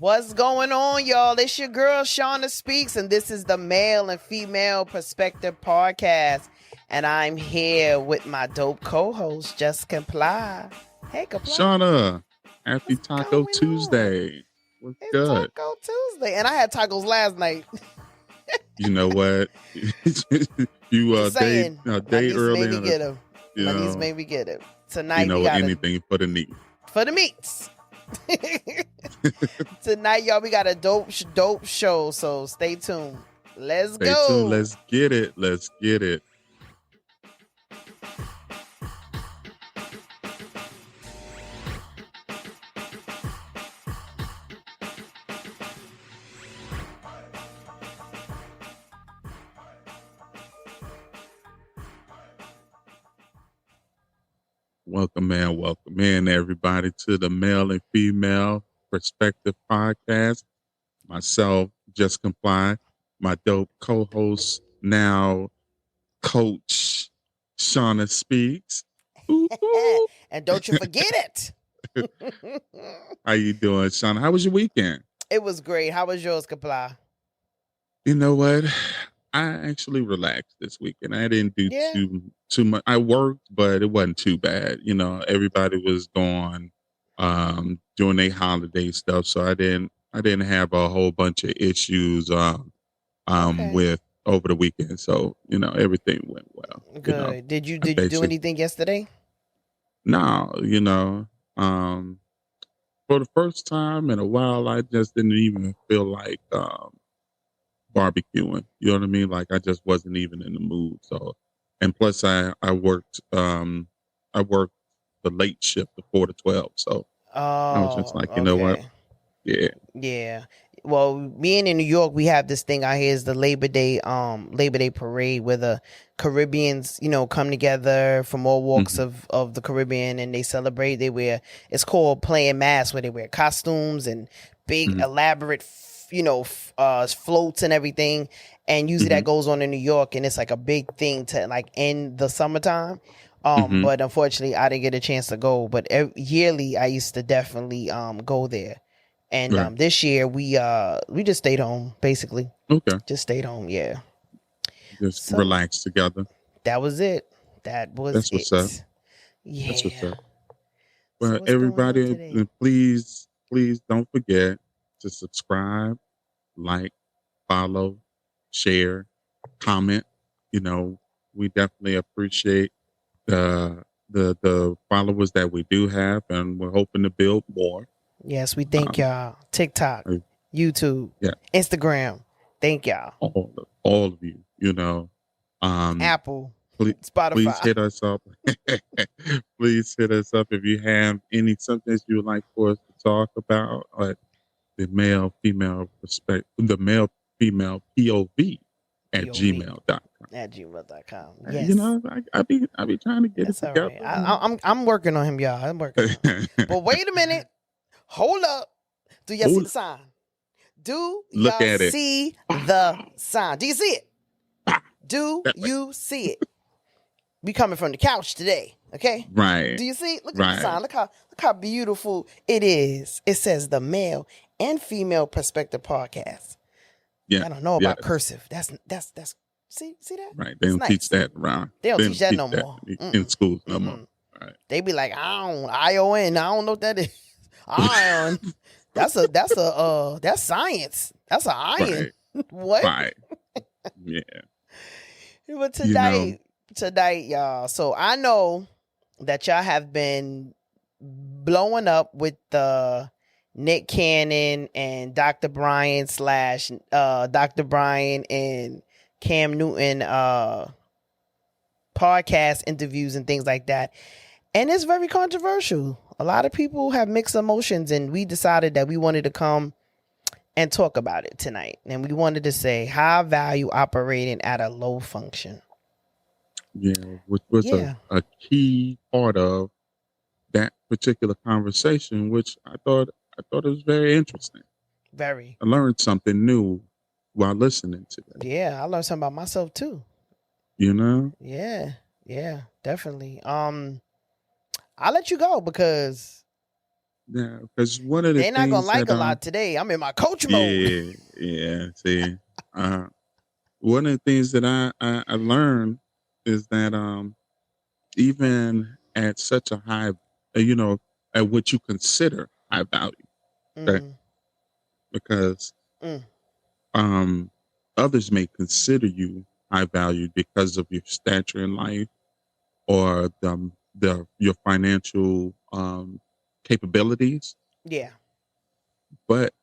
What's going on, y'all? It's your girl, Shawna Speaks, and this is the Male and Female Perspective Podcast. And I'm here with my dope co-host, Jus Comply. Hey, Comply. Shawna, happy What's Taco going Tuesday. on? What's It's good? Taco Tuesday. And I had tacos last night. You know what? You Just saying. a My day niece early. made me get them. You My niece know, made me get them. Tonight, we got anything for the meat. for the meats. Tonight, y'all, we got a dope show, so stay tuned. Let's Stay go. tuned. Let's get it. Let's get it. Welcome in, everybody, to the Male and Female Perspective Podcast. Myself, Jus Comply, my dope co-host, now Coach Shawna Speaks. Ooh, ooh. And don't you forget it. How you doing, Shawna? How was your weekend? It was great. How was yours, Comply? You know what? I actually relaxed this weekend. I didn't do too much. I worked, but it wasn't too bad. You know, everybody was gone doing their holiday stuff, so I didn't have a whole bunch of issues with over the weekend. So, you know, everything went well. Good. You know, Did you do anything yesterday? No, you know, for the first time in a while, I just didn't even feel like barbecuing. You know what I mean? Like I just wasn't even in the mood. So, and plus I worked the late shift, the 4 to 12. So I was just like, you know what? Yeah. Yeah. Well, being in New York, we have this thing out here is the Labor Day parade where the Caribbeans, you know, come together from all walks of the Caribbean and they celebrate. It's called playing mass, where they wear costumes and big elaborate floats and everything, and usually that goes on in New York, and it's like a big thing to like end the summertime. But unfortunately, I didn't get a chance to go. But yearly, I used to definitely go there. And this year we just stayed home, basically. Okay. Just stayed home, yeah. Just relax together. That was it. That's what's up. Yeah. That's what's up. Well, everybody, please don't forget to subscribe, like, follow, share, comment. You know, we definitely appreciate the followers that we do have, and we're hoping to build more. Yes, we thank y'all. TikTok, YouTube, Instagram. Thank y'all. All of you. You know, Apple, Spotify. Please hit us up. Please hit us up if you have any subjects you would like for us to talk about. The male female POV at gmail.com. At gmail.com. Yes. You know, I be trying to get it together. Right. I'm working on him, y'all. I'm working on him. But wait a minute. Hold up. Do y'all see the sign? Look at it. See the sign? Do you see it? Do you see it? We coming from the couch today, okay? Right. Do you see? Look at the sign. Look how beautiful it is. It says the Male and Female Perspective Podcast. Yeah. I don't know about cursive. That's see that? Right. They don't teach that around. They don't teach that no more. In schools no more. Right. They be like, ION. I don't know what that is. Ion. That's science. That's an iron. Right. What? Right. Yeah. But tonight, y'all. So I know that y'all have been blowing up with the Nick Cannon and Dr. Bryant / Dr. Bryant and Cam Newton podcast interviews and things like that. And it's very controversial. A lot of people have mixed emotions, and we decided that we wanted to come and talk about it tonight. And we wanted to say high value operating at a low function. Yeah, which was a key part of that particular conversation, which I thought it was very interesting. Very. I learned something new while listening to it. Yeah, I learned something about myself too. You know? Yeah, definitely. I'll let you go because Yeah, because one of the They're not gonna things like that a lot today. I'm in my coach mode. yeah, see, uh, one of the things that I learned is that even at such a high, you know, at what you consider high value, right? Mm, Because mm, um, others may consider you high value because of your stature in life or the your financial capabilities, yeah. but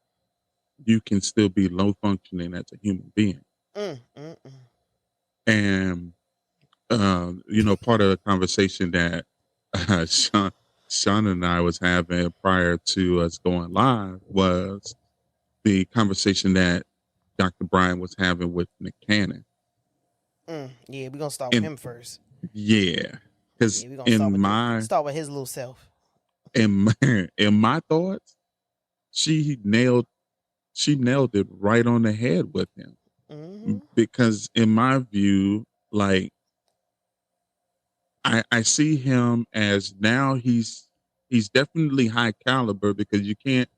you can still be low functioning as a human being. Mm, mm, mm. And you know, part of the conversation that Sean and I was having prior to us going live was the conversation that Dr. Bryant was having with Nick Cannon. Yeah, we're gonna start with And him first. yeah, because Yeah, we're gonna in my start with his little self. in my, in my thoughts, she nailed she nailed it right on the head with him. Mm-hmm. Because in my view, like I see him as now he's definitely high caliber because you can't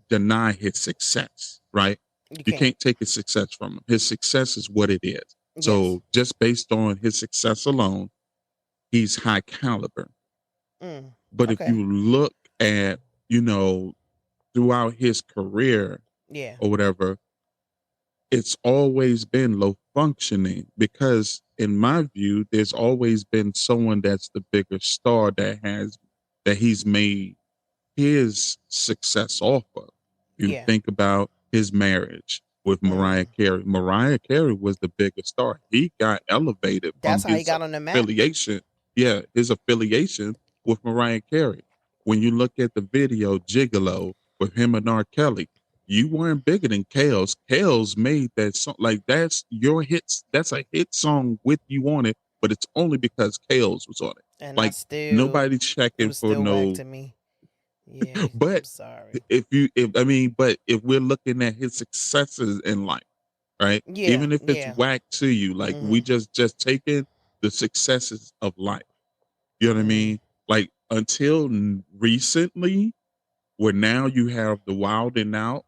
deny his success, right? You You can't. can't take his success from him. His success is what it is. Yes. So just based on his success alone, he's high caliber. Mm. But if Okay. you look at, you know, throughout his career Yeah. or whatever, it's always been low functioning because in my view there's always been someone that's the bigger star that he's made his success off of. You Yeah. think about his marriage with Mm. Mariah Carey. Mariah Carey was the biggest star. He got elevated That's from how he his got on the map. affiliation. Yeah, his affiliation with Mariah Carey. When you look at the video Gigolo with him and R. Kelly, you weren't bigger than Kales. Kales made that song. Like that's your hits. That's a hit song with you on it, but it's only because Kales was on it. And Like nobody it checking was for still whack no. to me. Yeah. I'm But sorry. but if we're looking at his successes in life, right? Yeah. Even if it's Yeah. whack to you, like we Mm-hmm. just taking the successes of life. You know what I Mm. mean? Like until recently, where now you have the wild and out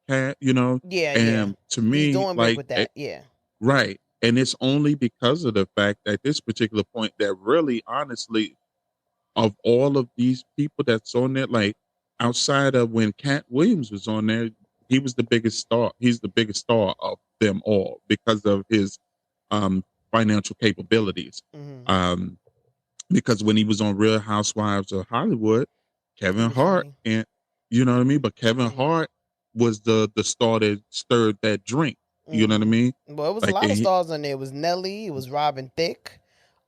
cat, you know, Yeah. Yeah. and to He's me, doing big like with that. Yeah. right, and it's only because of the fact at this particular point that really, honestly, of all of these people that's on there, like outside of when Cat Williams was on there, he was the biggest star. He's the biggest star of them all because of his um, financial capabilities. Mm-hmm. Um, because when he was on Real Housewives of Hollywood, He Kevin was Hart funny. and you know what I mean. But Kevin Mm-hmm. Hart was the star that stirred that drink. You know what I mean? Well, it was a Like lot and of he, stars on there. It was Nelly. It was Robin Thicke.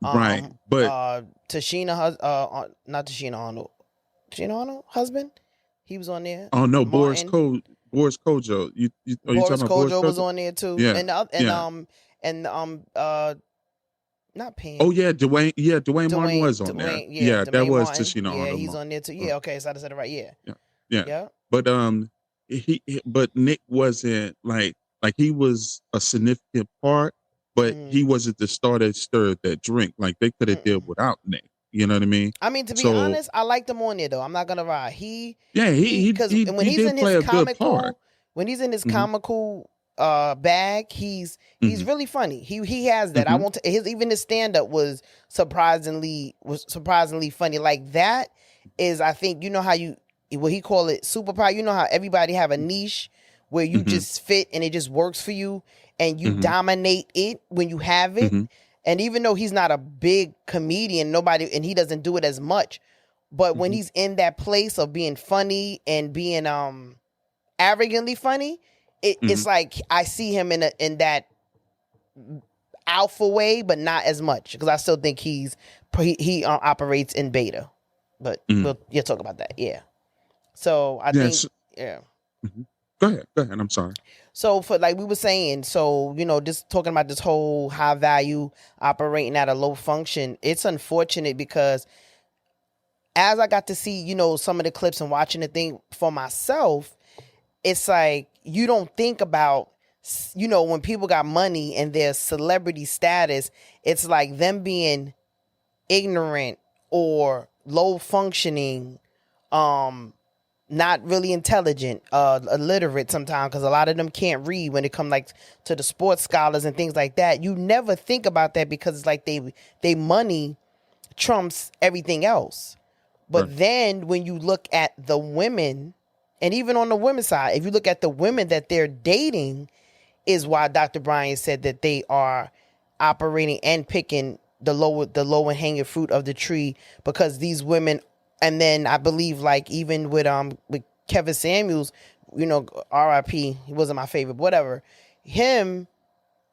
right, but Tashina. Not Tashina Arnold. Tashina Arnold husband. He was on there. oh no, Martin. Boris Kojo. You are you Boris talking about Boris Kojo was Kojo? on there too. Yeah, yeah. And not Oh Pam. yeah, Dwayne Martin was on there. Yeah, that Dwayne was Martin. Tashina Yeah, Arnold. he's on there too. Uh, Yeah, okay, so I said it right. Yeah, yeah, yeah. yeah. But but Nick wasn't like he was a significant part, but Mm, he wasn't the star that stirred that drink. Like they could have mm-mm. did without Nick. You know what I mean? I mean, to be So honest, I liked him on there though. I'm not gonna lie. yeah, Because when he he's did in his play a good part. comical, when he's in his Hmm. comical bag, he's Hmm. really funny. He has that. I Hmm. won't. Even his stand up was surprisingly funny. Like that is, I think, you know how you what he call it superpower. You know how everybody have a niche where you Hmm. just fit and it just works for you and you Hmm. dominate it when you have it. Hmm. And even though he's not a big comedian, and he doesn't do it as much, but when Hmm. he's in that place of being funny and being arrogantly funny, Hmm. it's like I see him in that alpha way, but not as much because I still think he operates in beta. But Hmm. you'll talk about that, yeah. So I think, Yes. yeah. Mhm. Go ahead. Go ahead. I'm sorry. So for like we were saying, so just talking about this whole high value operating at a low function, it's unfortunate because as I got to see, some of the clips and watching the thing for myself, it's like you don't think about, when people got money and their celebrity status, it's like them being ignorant or low functioning, um, not really intelligent, illiterate sometimes, because a lot of them can't read when it comes like to the sports scholars and things like that. You never think about that because it's like they money trumps everything else. But Right. then when you look at the women, and even on the women's side, if you look at the women that they're dating, is why Dr. Bryant said that they are operating and picking the lower hanging fruit of the tree, because these women. And then I believe, like, even with Kevin Samuels, you know, R.I.P. He wasn't my favorite, but whatever. Him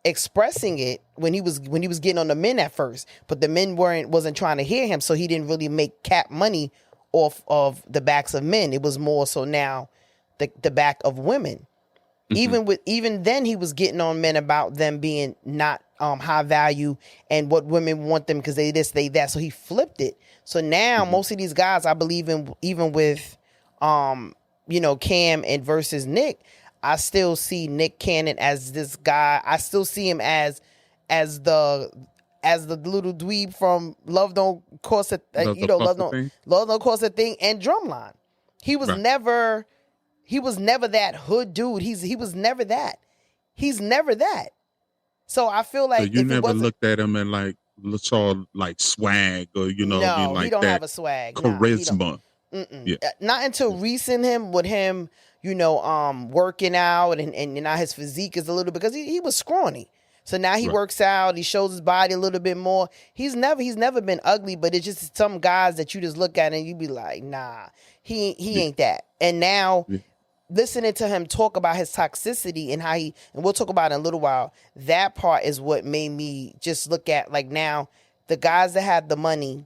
expressing it when he was getting on the men at first, but the men wasn't trying to hear him, so he didn't really make cap money off of the backs of men. It was more so now the back of women. Even then he was getting on men about them being not high value and what women want them because they this, they that. So he flipped it. So now most of these guys, I believe in, even with you know, Cam and versus Nick, I still see Nick Cannon as this guy. I still see him as the little dweeb from Love Don't Cost a Love Don't Cost a Thing and Drumline. He was never that hood dude. He was never that. He's never that. So I feel like, so you never looked at him and like saw like swag, or you know, what I mean, like he don't that have a swag. charisma. Yeah. Not until recent him with him, you know, working out and now his physique is a little, because he was scrawny. So now he works out, he shows his body a little bit more. He's never been ugly, but it's just some guys that you just look at and you be like, nah, he ain't that. And now listening to him talk about his toxicity and how and we'll talk about it in a little while, that part is what made me just look at, like, now the guys that have the money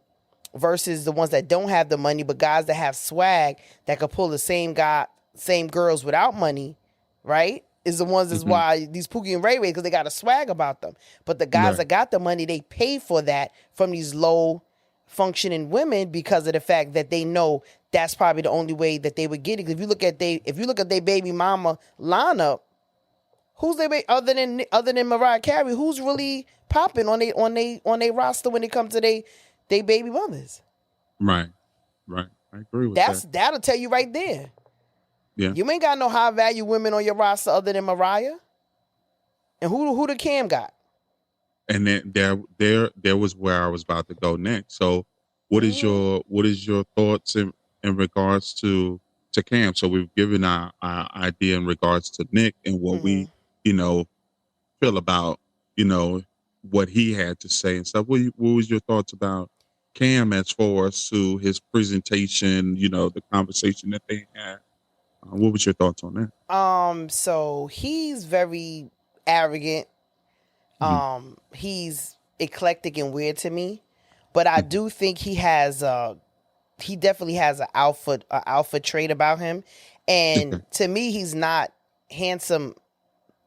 versus the ones that don't have the money, but guys that have swag that could pull the same girls without money, right? Is the ones that's why these Pookie and Ray Ray, because they got a swag about them. But the guys that got the money, they pay for that from these low functioning women because of the fact that they know that's probably the only way that they would get it. If you look at their baby mama lineup, who's they other than Mariah Carey, who's really popping on they roster when it comes to they baby mothers? Right. I agree with that. That'll tell you right there. Yeah. You ain't got no high value women on your roster other than Mariah. And who the Cam got? And then there was where I was about to go next. So what is your thoughts in regards to Cam? So we've given our idea in regards to Nick and what we, you know, feel about, you know, what he had to say and stuff. What was your thoughts about Cam as far as to his presentation, you know, the conversation that they had? What was your thoughts on that? So he's very arrogant. He's eclectic and weird to me, but I do think he definitely has an alpha trait about him. And to me, he's not handsome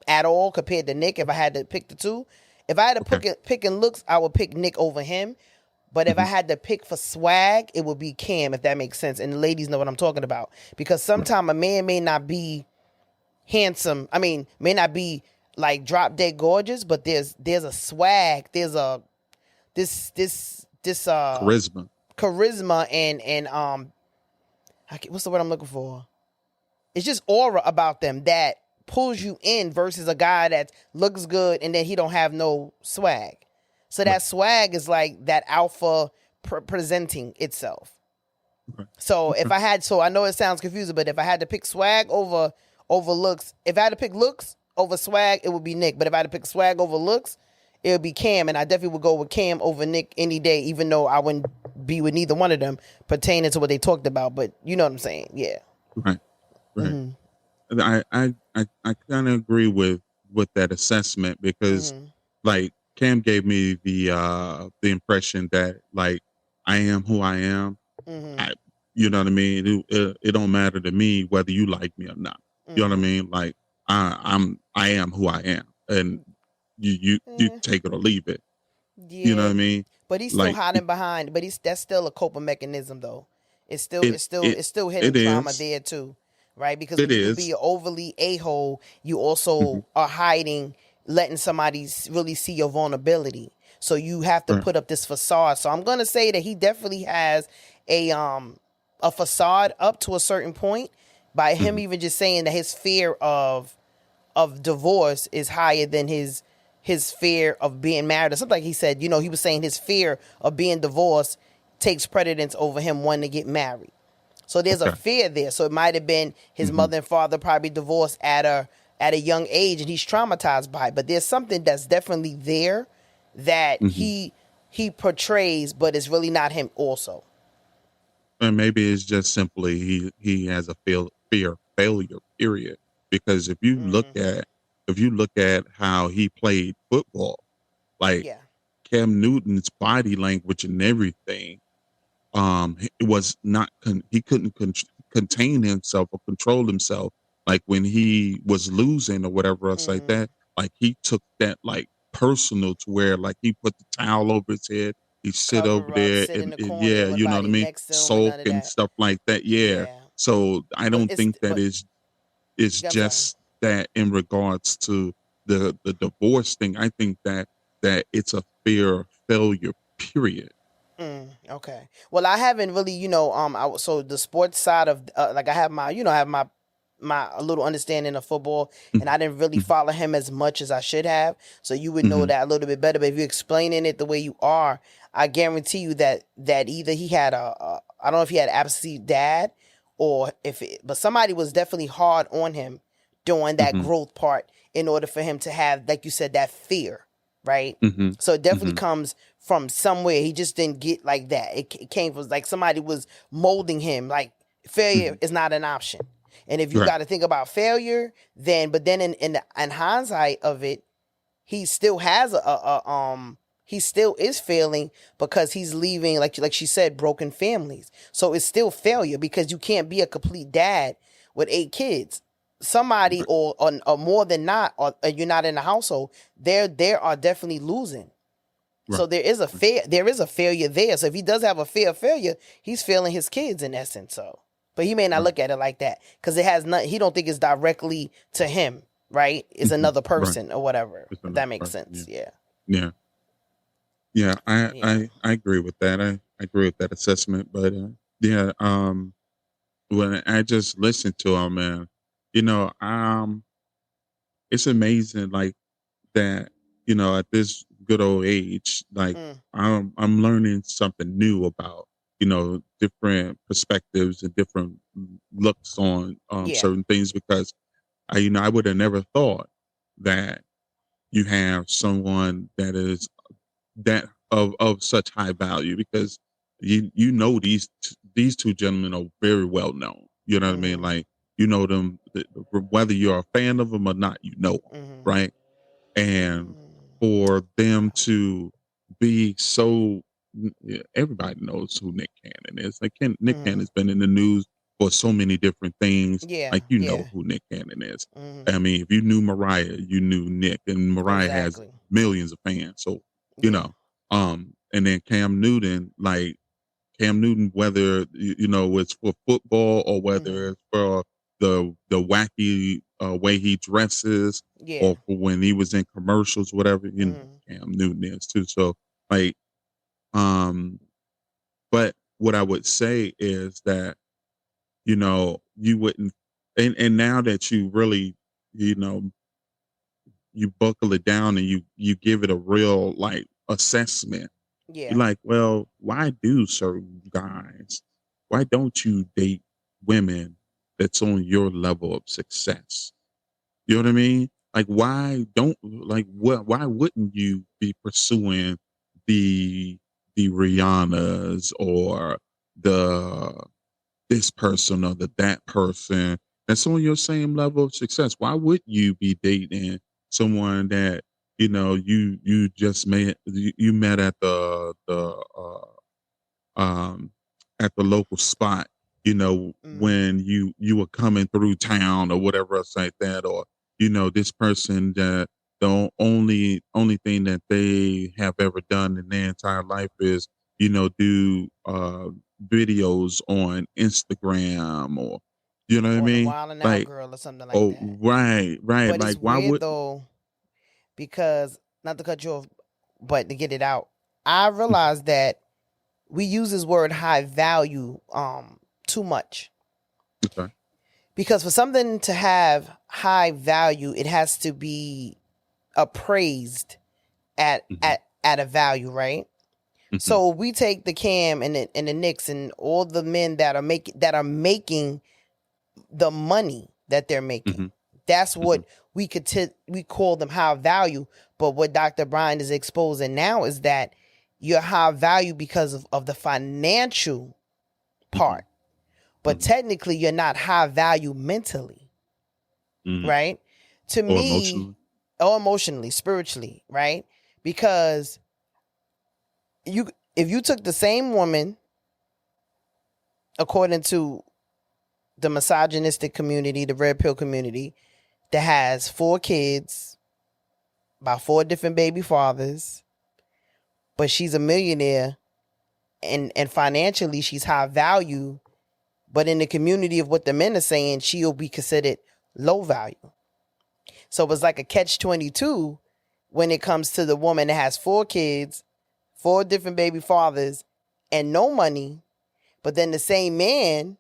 at all compared to Nick. If I had to pick the two, if I had to pick in looks, I would pick Nick over him. But if I had to pick for swag, it would be Cam, if that makes sense. And the ladies know what I'm talking about. Because sometimes a man may not be handsome. I mean, may not be like drop dead gorgeous, but there's a swag. There's this charisma and what's the word I'm looking for? It's just aura about them that pulls you in versus a guy that looks good and then he don't have no swag. So that swag is like that alpha presenting itself. So if I had, I know it sounds confusing, but if I had to pick swag over looks, if I had to pick looks over swag, it would be Nick. But if I had to pick swag over looks, it would be Cam. And I definitely would go with Cam over Nick any day, even though I wouldn't be with neither one of them pertaining to what they talked about. But you know what I'm saying? Yeah. Right. I kind of agree with that assessment because like Cam gave me the impression that like I am who I am. You know what I mean? It don't matter to me whether you like me or not. You know what I mean? Like I am who I am, and you take it or leave it. Yeah. You know what I mean? But he's still hiding behind. But that's still a coping mechanism, though. It's still hidden trauma there too, right? Because when you be overly a-hole, you also are hiding, letting somebody really see your vulnerability. So you have to put up this facade. So I'm gonna say that he definitely has a a facade up to a certain point by him Mhm. even just saying that his fear of divorce is higher than his fear of being married or something. Like he said, he was saying his fear of being divorced takes precedence over him wanting to get married. So there's a Okay. fear there. So it might have been his Mhm. mother and father probably divorced at a young age, and he's traumatized by it. But there's something that's definitely there that Mhm. he portrays, but it's really not him. Also, And maybe it's just simply he has a fear failure, period. Because if you look at how he played football, like yeah, Cam Newton's body language and everything, it was not he couldn't contain himself or control himself, like when he was losing or whatever else like that. Like he took that like personal to where like he put the towel over his head, he sit over cover up, there sit in and, the corner, yeah, ain't you know what I nobody mean, next to him, and sulk none of and that. stuff like that. Yeah. Yeah, So I but don't think that is I'm sorry. just that in regards to the divorce thing. I think that it's a fear of failure, period. Okay. Well, I haven't really, so the sports side of like I have my, I have my a little understanding of football, and I didn't really Mhm. follow him as much as I should have. So you would know Mhm. that a little bit better. But if you're explaining it the way you are, I guarantee you that either he had I don't know if he had absentee dad, or but somebody was definitely hard on him during that Mhm. growth part in order for him to have, like you said, that fear, right? Mhm. So it definitely Mhm. comes from somewhere. He just didn't get like that. It came from like somebody was molding him. Like failure Mhm. is not an option. And if you Right. got to think about failure, but then in hindsight of it, he still has he still is failing because he's leaving, like she said, broken families. So it's still failure because you can't be a complete dad with 8 kids. Somebody Right. or more than not, or you're not in the household. There are definitely losing. So Right. there is a failure there. So if he does have a fear of failure, he's failing his kids in essence. So, but he may not Right. look at it like that because it has not. He don't think it's directly to him, right? It's Mhm. another Right. person or whatever. It's If another that makes person. Yeah. sense, yeah, Yeah. Yeah. I yeah, I I agree with that. I agree with that assessment. But yeah. When I just listened to him, man, you know, it's amazing. Like that, at this good old age, like mm, I'm learning something new about, different perspectives and different looks on yeah, certain things because I would have never thought that you have someone that is that of such high value because these two gentlemen are very well known. You know what I mean? mm-hmm, Like you know them whether you're a fan of them or not, you know 'em, mm-hmm, right? And mm, for them okay, to be so yeah, everybody knows who Nick Cannon is. Like Nick mm-hmm, Cannon's been in the news for so many different things. yeah, Like you know yeah, who Nick Cannon is. mm-hmm, I mean, if you knew Mariah, you knew Nick, and Mariah has exactly, millions of fans. So you yeah, know, and then Cam Newton, like Cam Newton, whether it's for football or whether mm-hmm, it's for the wacky way he dresses, yeah, or for when he was in commercials, whatever, mm-hmm, Cam Newton is too. So like, um, but what I would say is that you wouldn't, and now that you really, you know, you buckle it down and you give it a real like assessment. You're yeah, like, well, why do certain guys, why don't you date women that's on your level of success? You know what I mean? Like, why wouldn't you be pursuing the the Rihannas or the this person or that person that's on your same level of success? Why would you be dating someone that you just met um at the local spot, mm-hmm, when you were coming through town or whatever else like that, or this person that the only thing that they have ever done in their entire life is do videos on Instagram, or you know what I or the mean? Wild and Out Like, Girl or something like oh, that. right, But like it's why weird would though because not to cut you off, but to get it out, I realized that we use this word high value too much. Okay. Because for something to have high value, it has to be appraised at a value, right? So we take the Cam and the Knicks and all the men that are making the money that they're making. That's what we call them high value. But what Dr. Bryant is exposing now is that you're high value because of the financial part. But technically, you're not high value mentally, right? To me, or emotionally, spiritually, right? Because if you took the same woman, according to the misogynistic community, the red pill community, that has 4 kids by 4 different baby fathers, but she's a millionaire and financially she's high value, but in the community of what the men are saying, she'll be considered low value. So it's like a catch-22 when it comes to the woman that has 4 kids, 4 different baby fathers, and no money, but then the same man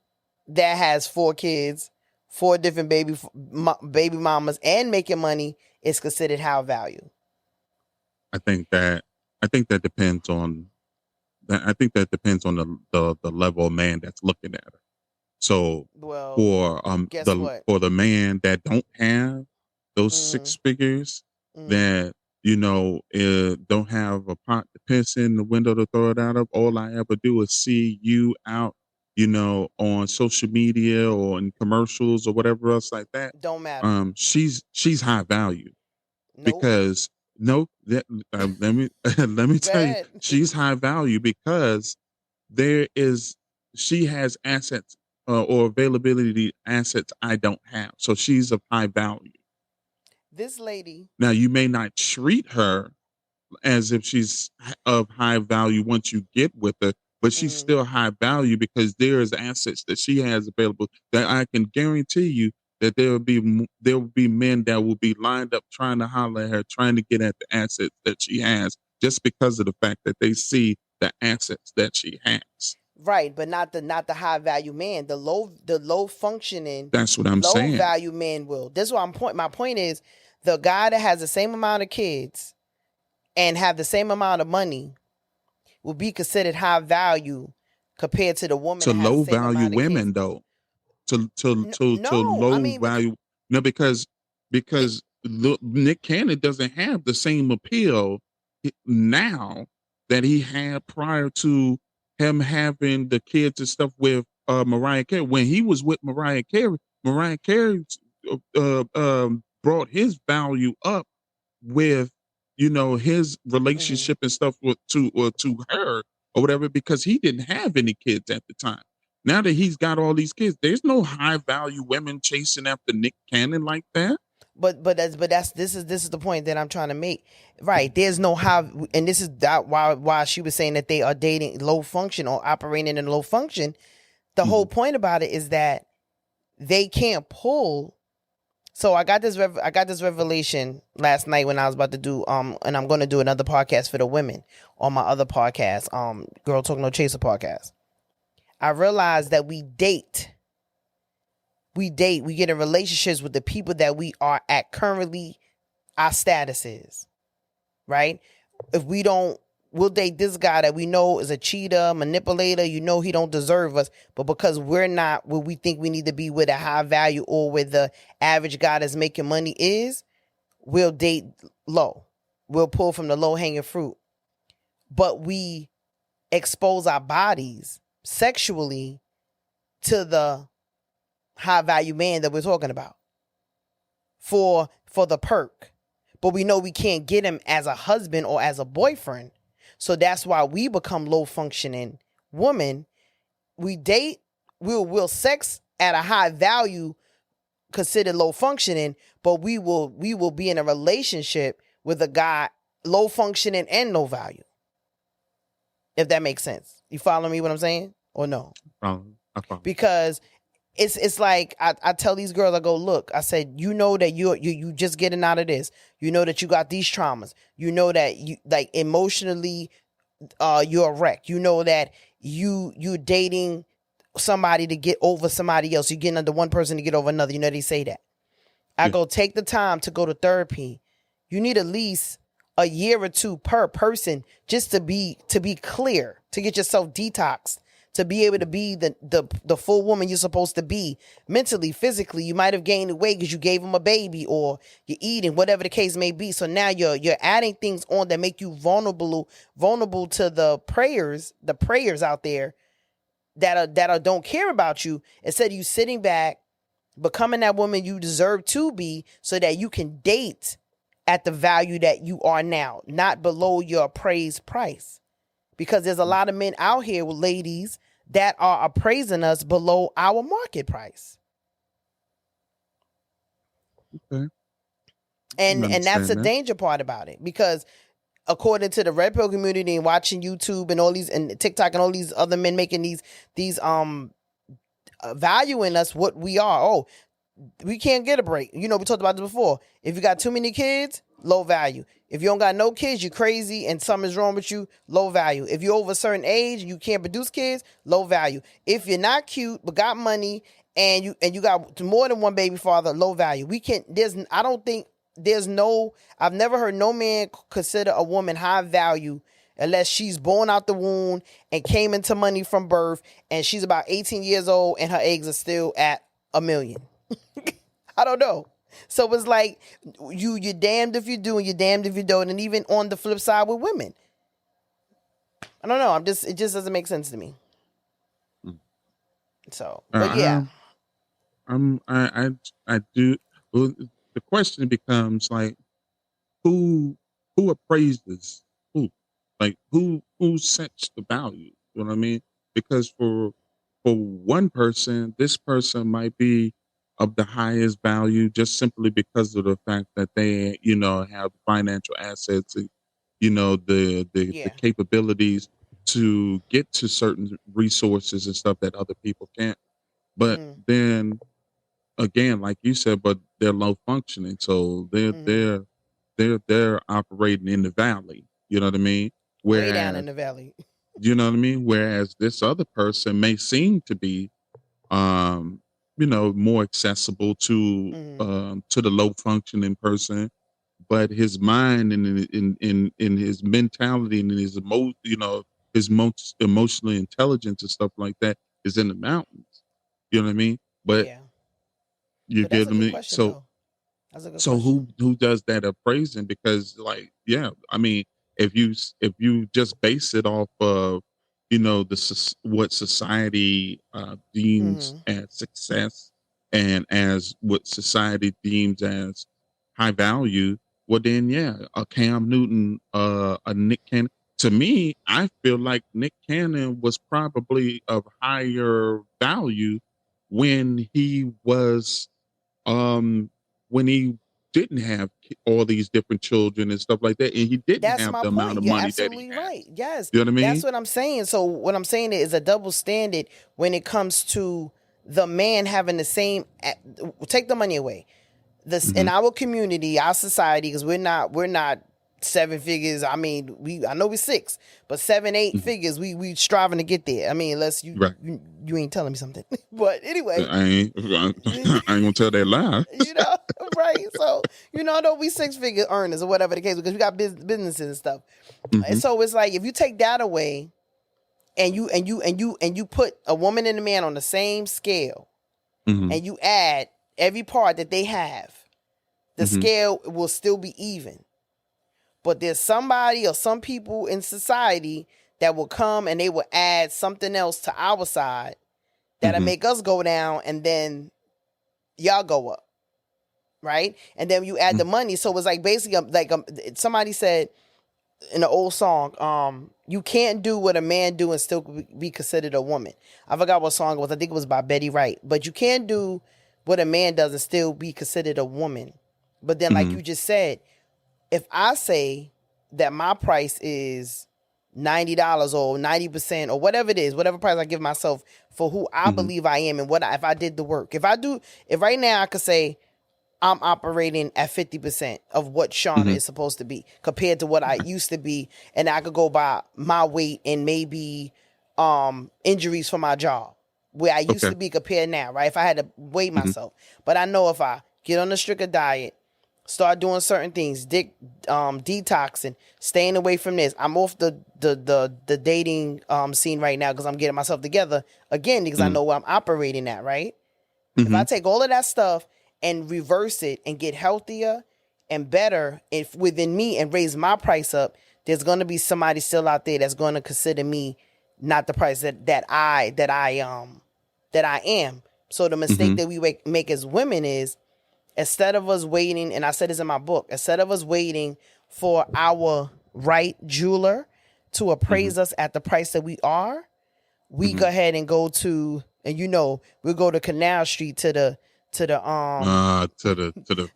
that has 4 kids, 4 different baby mamas, and making money is considered high value. I think that depends on that. I think that depends on the level of man that's looking at her. So for the man that don't have those 6 figures, that don't have a pot to piss in, the window to throw it out of, all I ever do is see you out, on social media or in commercials or whatever else like that. Don't matter. She's high value. Because let me tell you, she's high value because she has assets or availability assets I don't have. So she's of high value. This lady. Now you may not treat her as if she's of high value once you get with her, but she's still high value because there's assets that she has available that I can guarantee you that there will be men that will be lined up trying to holler at her, trying to get at the assets that she has, just because of the fact that they see the assets that she has. Right, but not the high value man, the low functioning. That's what I'm saying. Low value man will. This is what my point is. The guy that has the same amount of kids and have the same amount of money will be considered high value compared to the woman to that has low the same value amount of women kids. Though. To low value. No, because Nick Cannon doesn't have the same appeal now that he had prior to him having the kids and stuff with Mariah Carey. When he was with Mariah Carey brought his value up with his relationship and stuff to her or whatever, because he didn't have any kids at the time. Now that he's got all these kids, there's no high value women chasing after Nick Cannon like that. But this is the point that I'm trying to make. Right. There's no high, and this is why she was saying that they are dating low function or operating in low function. The whole point about it is that they can't pull. So I got this revelation last night when I was about to do and I'm going to do another podcast for the women on my other podcast, Girl Talk No Chaser podcast. I realized that we get in relationships with the people that we are at currently, our status is, right? If we don't, we'll date this guy that we know is a cheater, manipulator, he don't deserve us, but because we're not where we think we need to be with a high value or where the average guy that's making money is, we'll date low. We'll pull from the low hanging fruit. But we expose our bodies sexually to the high value man that we're talking about for the perk, but we know we can't get him as a husband or as a boyfriend, so that's why we become low functioning woman. We date, we'll sex at a high value considered low functioning, but we will be in a relationship with a guy low functioning and low value, if that makes sense. You follow me what I'm saying or no? I follow. Because it's like I tell these girls, I go, look, I said, that you just getting out of this. That you got these traumas. That you like emotionally, you're a wreck. That you're dating somebody to get over somebody else. You're getting under one person to get over another. You know, they say that. I go, take the time to go to therapy. You need at least a year or two per person just to be clear, to get yourself detoxed, to be able to be the full woman you're supposed to be mentally, physically. You might have gained weight because you gave them a baby or you're eating, whatever the case may be. So now you're adding things on that make you vulnerable to the prayers out there that don't care about you. Instead of you sitting back, becoming that woman you deserve to be, so that you can date at the value that you are now, not below your appraised price. Because there's a lot of men out here with ladies that are appraising us below our market price. Okay. And that's the danger part about it, because according to the red pill community and watching YouTube and all these and TikTok and all these other men making these valuing us what we are. Oh, we can't get a break. You know, we talked about this before. If you got too many kids, low value. If you don't got no kids, you're crazy and something's wrong with you, low value. If you're over a certain age and you can't produce kids, low value. If you're not cute but got money and you got more than one baby father, low value. I've never heard no man consider a woman high value unless she's born out the womb and came into money from birth and she's about 18 years old and her eggs are still at 1 million. I don't know. So it's like you're damned if you do and you're damned if you don't. And even on the flip side with women, I don't know. It just doesn't make sense to me. So, but yeah, I do. Well, the question becomes like, who appraises who? Like who sets the value? You know what I mean? Because for one person, this person might be of the highest value just simply because of the fact that they, you know, have financial assets and, you know, the capabilities to get to certain resources and stuff that other people can't. But then again, like you said, but they're low functioning, so they're operating in the valley. You know what I mean? Way down in the valley. You know what I mean? Whereas this other person may seem to be, you know, more accessible to the low functioning person, but his mind and in his mentality and his his most emotional intelligence and stuff like that is in the mountains. You know what I mean? But you get me. So who does that appraising? Because like, yeah, I mean, if you just base it off of, you know, what society deems as success and as what society deems as high value, well then yeah, a Cam Newton, a Nick Cannon. To me, I feel like Nick Cannon was probably of higher value when he was when he didn't have all these different children and stuff like that, and he didn't have the amount of money that he had. Right. Yes. You know what I mean? That's what I'm saying. So what I'm saying is a double standard when it comes to the man having the same. Take the money away. In our community, our society, because we're not 7 figures. I mean, I know we're 6, but 7, 8 figures. We striving to get there. I mean, unless you ain't telling me something. But anyway, I ain't gonna tell that lie. You know, right? So though we 6-figure earners or whatever the case, because we got businesses and stuff. And so it's like if you take that away, and you put a woman and a man on the same scale, and you add every part that they have, the scale will still be even. But there's somebody or some people in society that will come and they will add something else to our side that'll make us go down, and then y'all go up, right? And then you add the money. So it's like basically somebody said in an old song, you can't do what a man do and still be considered a woman. I forgot what song it was. I think it was by Betty Wright. But you can't do what a man does and still be considered a woman. But then like you just said, if I say that my price is $90 or 90% or whatever it is, whatever price I give myself for who I believe I am and if I did the work, if right now I could say I'm operating at 50% of what Shawna is supposed to be compared to what I used to be, and I could go by my weight and maybe injuries for my job. where I used Okay. to be compared now, right? If I had to weigh myself. But I know if I get on a stricter diet, start doing certain things, detoxing, staying away from this. I'm off the dating scene right now because I'm getting myself together again because I know where I'm operating at, right? If I take all of that stuff and reverse it and get healthier and better within me and raise my price up, there's going to be somebody still out there that's going to consider me not the price that I am. So the mistake that we make as women is, instead of us waiting, and I said this in my book, instead of us waiting for our right jeweler to appraise us at the price that we are, we go ahead and go to, and we'll go to Canal Street to the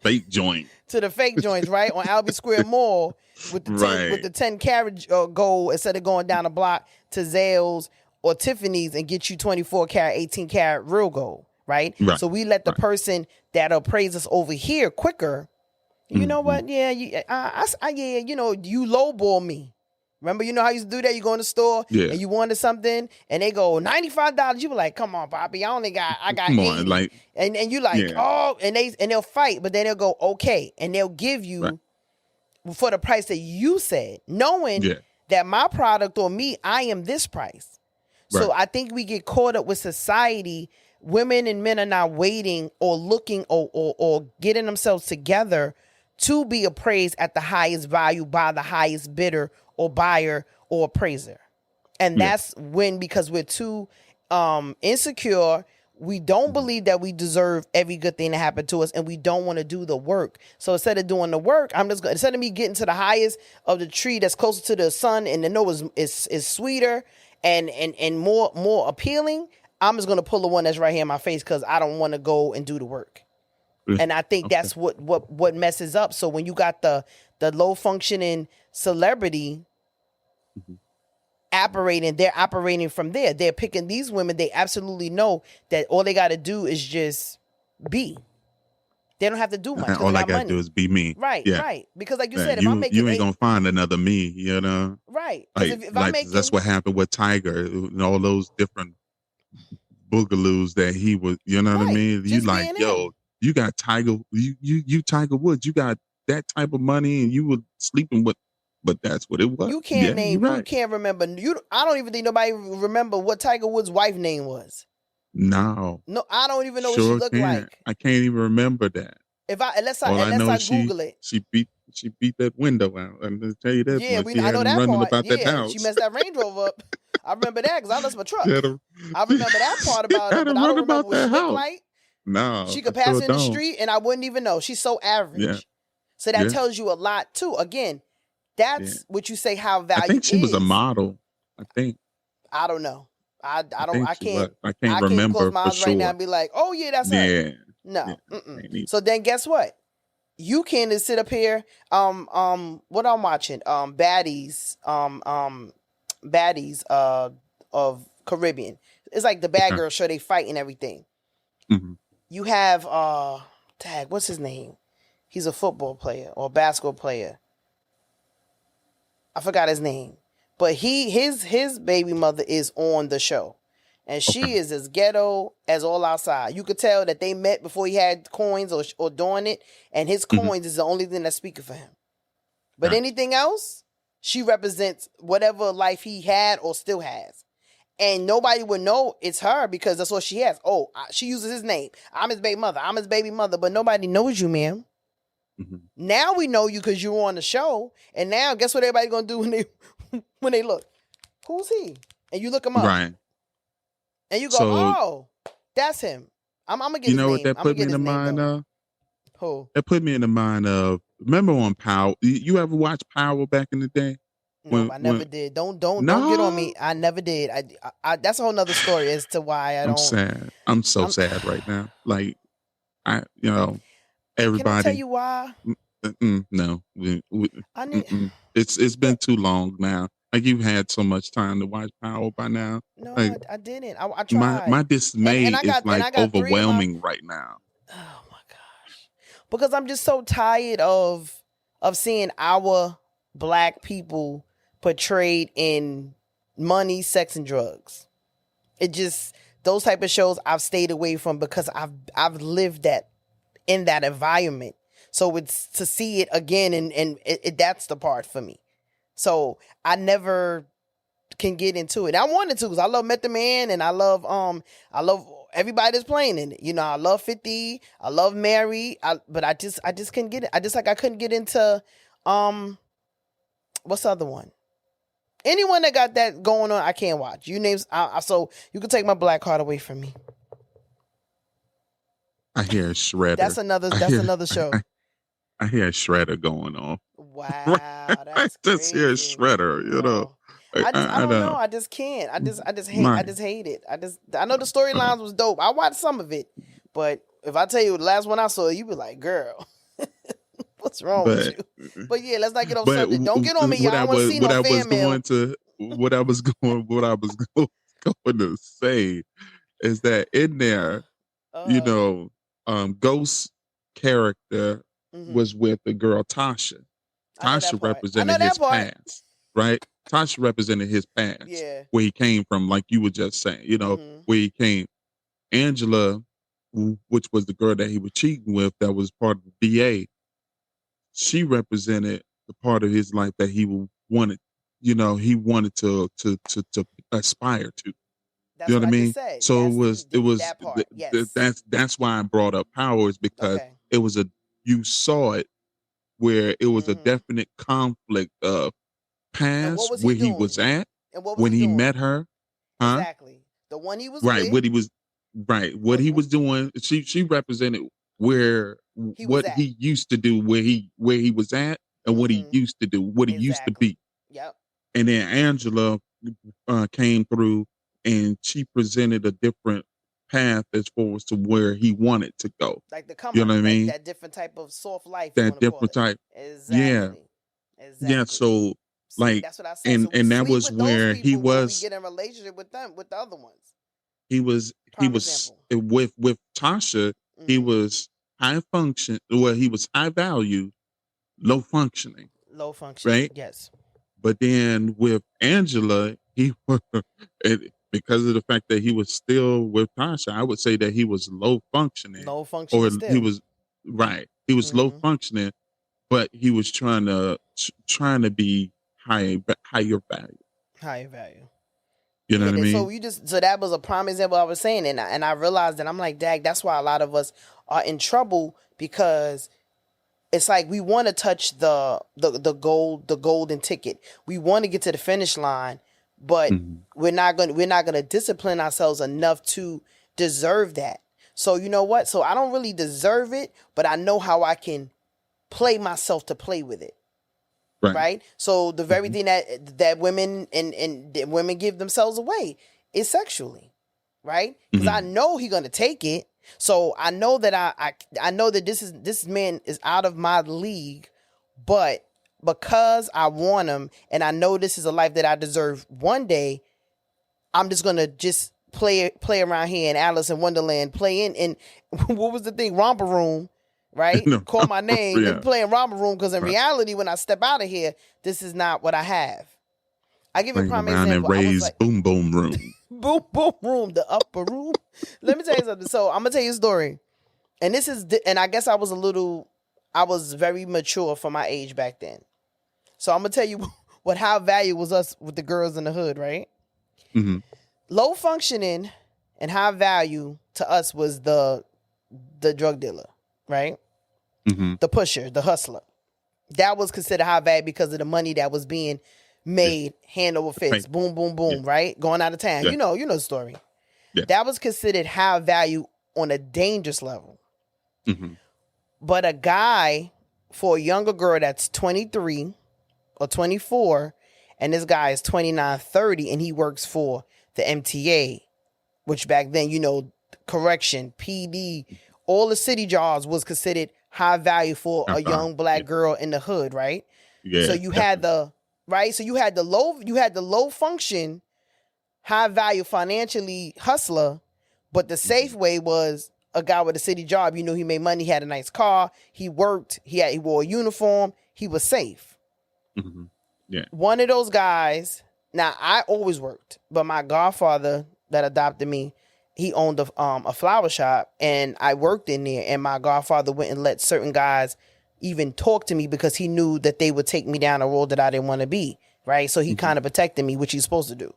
fake joint. to the fake joints, right? On Albee Square Mall with the 10 carat gold, instead of going down the block to Zales or Tiffany's and get you 24 karat, 18 karat real gold, right? So we let the person that appraise us over here quicker. You know what? Yeah, you lowball me. Remember, how you used to do that? You go in the store and you wanted something and they go $95. You were like, come on, Bobby, I got come 80. On, like, and you like, oh, and they'll fight, but then they'll go, okay, and they'll give you for the price that you said, knowing that my product or me, I am this price. So I think we get caught up with society. Women and men are not waiting or looking or getting themselves together to be appraised at the highest value by the highest bidder or buyer or appraiser. And that's when, because we're too insecure, we don't believe that we deserve every good thing to happen to us, and we don't want to do the work. So instead of doing the work, instead of me getting to the highest of the tree that's closer to the sun and the know is sweeter and more appealing, I'm just gonna pull the one that's right here in my face because I don't want to go and do the work. And I think that's what messes up. So when you got the low functioning celebrity they're operating from there. They're picking these women. They absolutely know that all they got to do is just be. They don't have to do much. All I got to do is be me. Right, right. Because like you said, if you, I'm making you ain't gonna find another me. Right. Like, if I'm making, that's what happened with Tiger and all those different boogaloos that he was. You know what I mean? You like, yo, you got Tiger. You Tiger Woods. You got that type of money, and you were sleeping with. But that's what it was. You can't name. You can't remember. I don't even think nobody remember what Tiger Woods' wife name was. No, I don't even know what she looked like. I can't even remember that. Unless I Google it. She beat that window out. I'm gonna tell you that. Yeah, I know that part. About that house. She messed that Range Rover up. I remember that because I lost my truck. I remember that part about it, but I don't remember what she looked like. No, she could pass in the street and I wouldn't even know. She's so average. Yeah. So that tells you a lot too. Again, that's what you say how value is. I think she was a model. I don't know. I can't remember close my eyes for right sure. now and be like, oh yeah, that's her. No. So then guess what? You can't just sit up here. What I'm watching. Baddies. Baddies of Caribbean. It's like the bad girl show. They fight and everything. You have what's his name? He's a football player or basketball player. I forgot his name, but his baby mother is on the show, and she is as ghetto as all outside. You could tell that they met before he had coins or doing it, and his coins is the only thing that's speaking for him. But anything else, she represents whatever life he had or still has. And nobody would know it's her because that's what she has. Oh, she uses his name. I'm his baby mother. I'm his baby mother. But nobody knows you, ma'am. Now we know you because you were on the show. And now guess what everybody's going to do when they look? Who's he? And you look him up. Right. And you go, oh, that's him. I'm going to get his name. What that put me in the mind of? Who? That put me in the mind of, remember on Power? You ever watch Power back in the day? No, I never did. Don't get on me. I never did. I that's a whole nother story as to why I don't. I'm sad. I'm sad right now. Like, everybody. Can I tell you why? No. It's been too long now. Like, you've had so much time to watch Power by now. No, like, I didn't. I tried. My dismay is like overwhelming right now. Oh my gosh. Because I'm just so tired of seeing our Black people portrayed in money, sex, and drugs. It just, those type of shows I've stayed away from because I've lived that in that environment. So it's to see it again, and that's the part for me. So I never can get into it. I wanted to because I love Method Man, and I love everybody that's playing in it. You know, I love 50, I love Mary, but I just couldn't get it. I couldn't get into what's the other one? Anyone that got that going on, I can't watch. You names, so you can take my black card away from me. I hear Shredder. That's another show. I hear Shredder going on. Wow, that's just crazy. hear Shredder, you know. I don't know. I just can't. I just hate it. I know the storylines was dope. I watched some of it, but if I tell you the last one I saw, you be like, girl, what's wrong with you? But yeah, let's not get off subject. Don't get on me, y'all. I don't want to see no fan mail. What I was going to say is that in there, you know, Ghost's character was with the girl Tasha. Tasha represented his past, right? Tasha represented his past, where he came from, like you were just saying, you know, where he came. Angela, which was the girl that he was cheating with, that was part of the DA, she represented the part of his life that he wanted, you know, he wanted to aspire to. That's you know what I mean? Said. So that's it was that part. Yes. that's why I brought up Powers, because it was you saw it where it was a definite conflict of past where he was at and what was when he doing? met her. Huh? Exactly. The one he was right. with. What he was doing. She represented where he used to do, where he was at, and what he used to do, what he used to be. Yep. And then Angela came through, and she presented a different path as far as to where he wanted to go. Like the come you know what I mean? That different type of soft life. That different type. Exactly. Yeah. Exactly. Yeah. So like, that's what I said. And that was where he was. We get in a relationship with them, with the other ones. He was with Tasha. He was high function. Well, he was high value, low functioning. Low functioning. Right. Yes. But then with Angela, he was, because of the fact that he was still with Tasha, I would say that he was low functioning. Low functioning. Or still. he was right. He was low functioning, but he was trying to be higher value. Higher value. You know what I mean? So that was a prime example I was saying, and I realized that I'm like, dag, that's why a lot of us are in trouble, because it's like we want to touch the golden ticket. We want to get to the finish line, but we're not gonna discipline ourselves enough to deserve that. So you know what? So I don't really deserve it, but I know how I can play myself to play with it. Right. So the very thing that women and women give themselves away is sexually, right? Because I know he's gonna take it. So I know that I know that this man is out of my league, but because I want him and I know this is a life that I deserve one day, I'm just gonna just play around here in Alice in Wonderland, play in what was the thing, Romper Room. Right? No. Call my name and play in Romper Room, because in reality, when I step out of here, this is not what I have. I give you a prime example. And raise boom boom room. Boom boom room, the upper room. Let me tell you something. So I'm gonna tell you a story, and and I guess I was very mature for my age back then. So I'm gonna tell you what high value was us with the girls in the hood, right? Low functioning and high value to us was the drug dealer, right? The pusher, the hustler. That was considered high value because of the money that was being made hand over fist. Boom, boom, boom, right? Going out of town. You know the story. That was considered high value on a dangerous level. But a guy, for a younger girl that's 23 or 24, and this guy is 29, 30, and he works for the MTA, which back then, correction, PD, all the city jobs was considered high value for a young black girl in the hood, right? Yeah. So you had the low function, high value financially hustler, but the safe way was a guy with a city job. He made money, he had a nice car, he worked, he wore a uniform, he was safe. Yeah. One of those guys. Now I always worked, but my godfather that adopted me he owned a flower shop, and I worked in there, and my godfather wouldn't let certain guys even talk to me because he knew that they would take me down a road that I didn't want to be, right? So he kind of protected me, which he's supposed to do.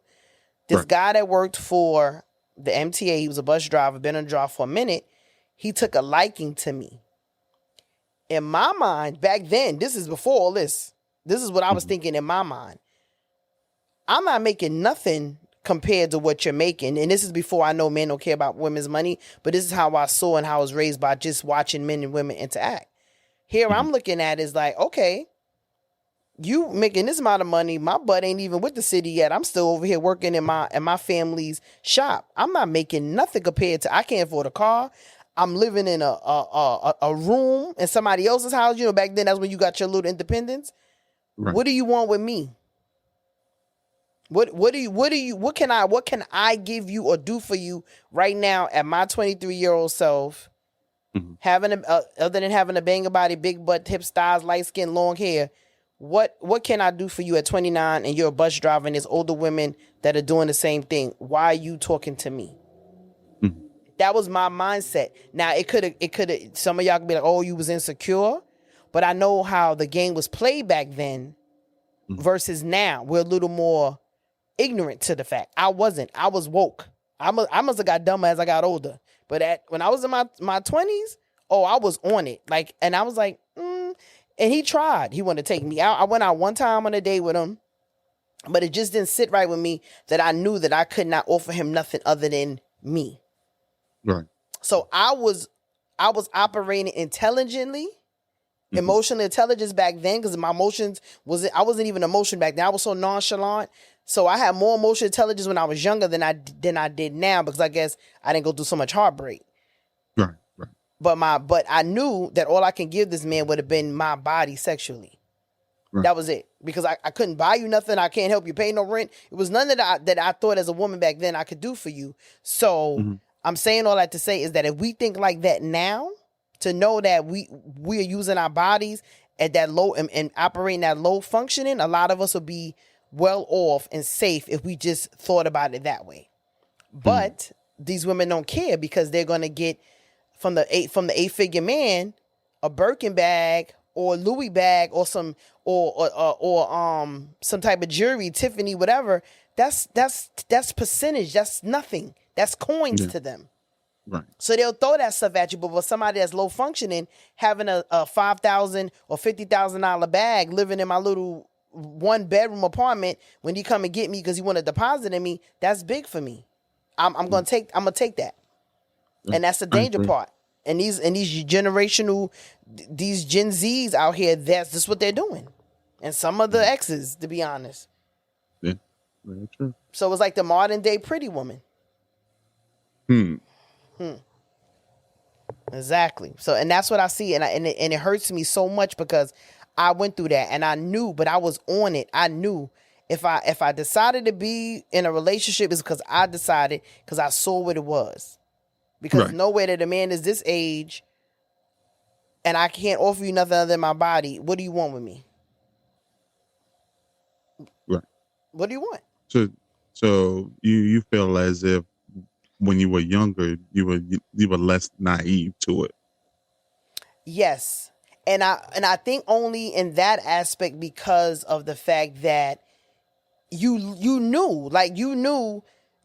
This guy that worked for the MTA, he was a bus driver, been on the job for a minute, he took a liking to me. In my mind, back then, this is before all this. This is what I was thinking in my mind. I'm not making nothing compared to what you're making. And this is before I know men don't care about women's money, but this is how I saw and how I was raised by just watching men and women interact. Here I'm looking at is like, okay, you making this amount of money, my butt ain't even with the city yet. I'm still over here working in my family's shop. I'm not making nothing compared to, I can't afford a car. I'm living in a room in somebody else's house. You know, back then that's when you got your little independence. Right. What do you want with me? What can I give you or do for you right now at my 23-year-old self? Having other than having a banger body, big butt, hips, thighs, light skin, long hair, what can I do for you at 29 and you're a bus driver and there's older women that are doing the same thing? Why are you talking to me? That was my mindset. Now it could have some of y'all could be like, oh, you was insecure, but I know how the game was played back then versus now. We're a little more ignorant to the fact. I wasn't. I was woke. I must have got dumber as I got older. But when I was in my 20s, oh, I was on it. Like, and I was like, and he tried. He wanted to take me out. I went out one time on a date with him, but it just didn't sit right with me that I knew that I could not offer him nothing other than me. Right. So I was operating intelligently, emotional intelligence back then, because my emotions I wasn't even emotion back then. I was so nonchalant. So I had more emotional intelligence when I was younger than I did now, because I guess I didn't go through so much heartbreak. Right. But I knew that all I can give this man would have been my body sexually. Right. That was it. Because I couldn't buy you nothing. I can't help you pay no rent. It was none that I thought as a woman back then I could do for you. So I'm saying all that to say is that if we think like that now, to know that we are using our bodies at that low and operating that low functioning, a lot of us will be well off and safe if we just thought about it that way. But these women don't care because they're going to get from the 8-figure man a Birkin bag or Louis bag or some some type of jewelry, Tiffany, whatever. That's percentage. That's nothing. That's coins to them. Right. So they'll throw that stuff at you, but for somebody that's low functioning, having a $5,000 or $50,000 bag, living in my little 1-bedroom apartment, when you come and get me because you want to deposit in me, that's big for me. I'm gonna take that, and that's the danger part. And these generational, these Gen Zs out here, that's just what they're doing, and some of the exes, to be honest. Yeah, very true. So it's like the modern day pretty woman. Exactly. So, and that's what I see, and it hurts me so much because I went through that, and I knew, but I was on it. I knew if I decided to be in a relationship, it's because I decided, because I saw what it was. Because no way that a man is this age, and I can't offer you nothing other than my body. What do you want with me? Right. What do you want? So you feel as if when you were younger, you were less naive to it. Yes. And I think only in that aspect, because of the fact that you knew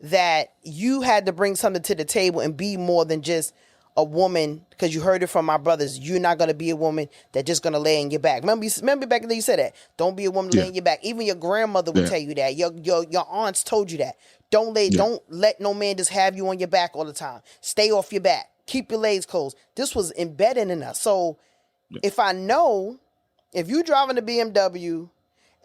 that you had to bring something to the table and be more than just a woman, because you heard it from my brothers. You're not going to be a woman that's just going to lay in your back. Remember back then you said that. Don't be a woman to lay in your back. Even your grandmother would tell you that. Your aunts told you that. Don't let no man just have you on your back all the time. Stay off your back. Keep your legs closed. This was embedded in us. So if you driving a BMW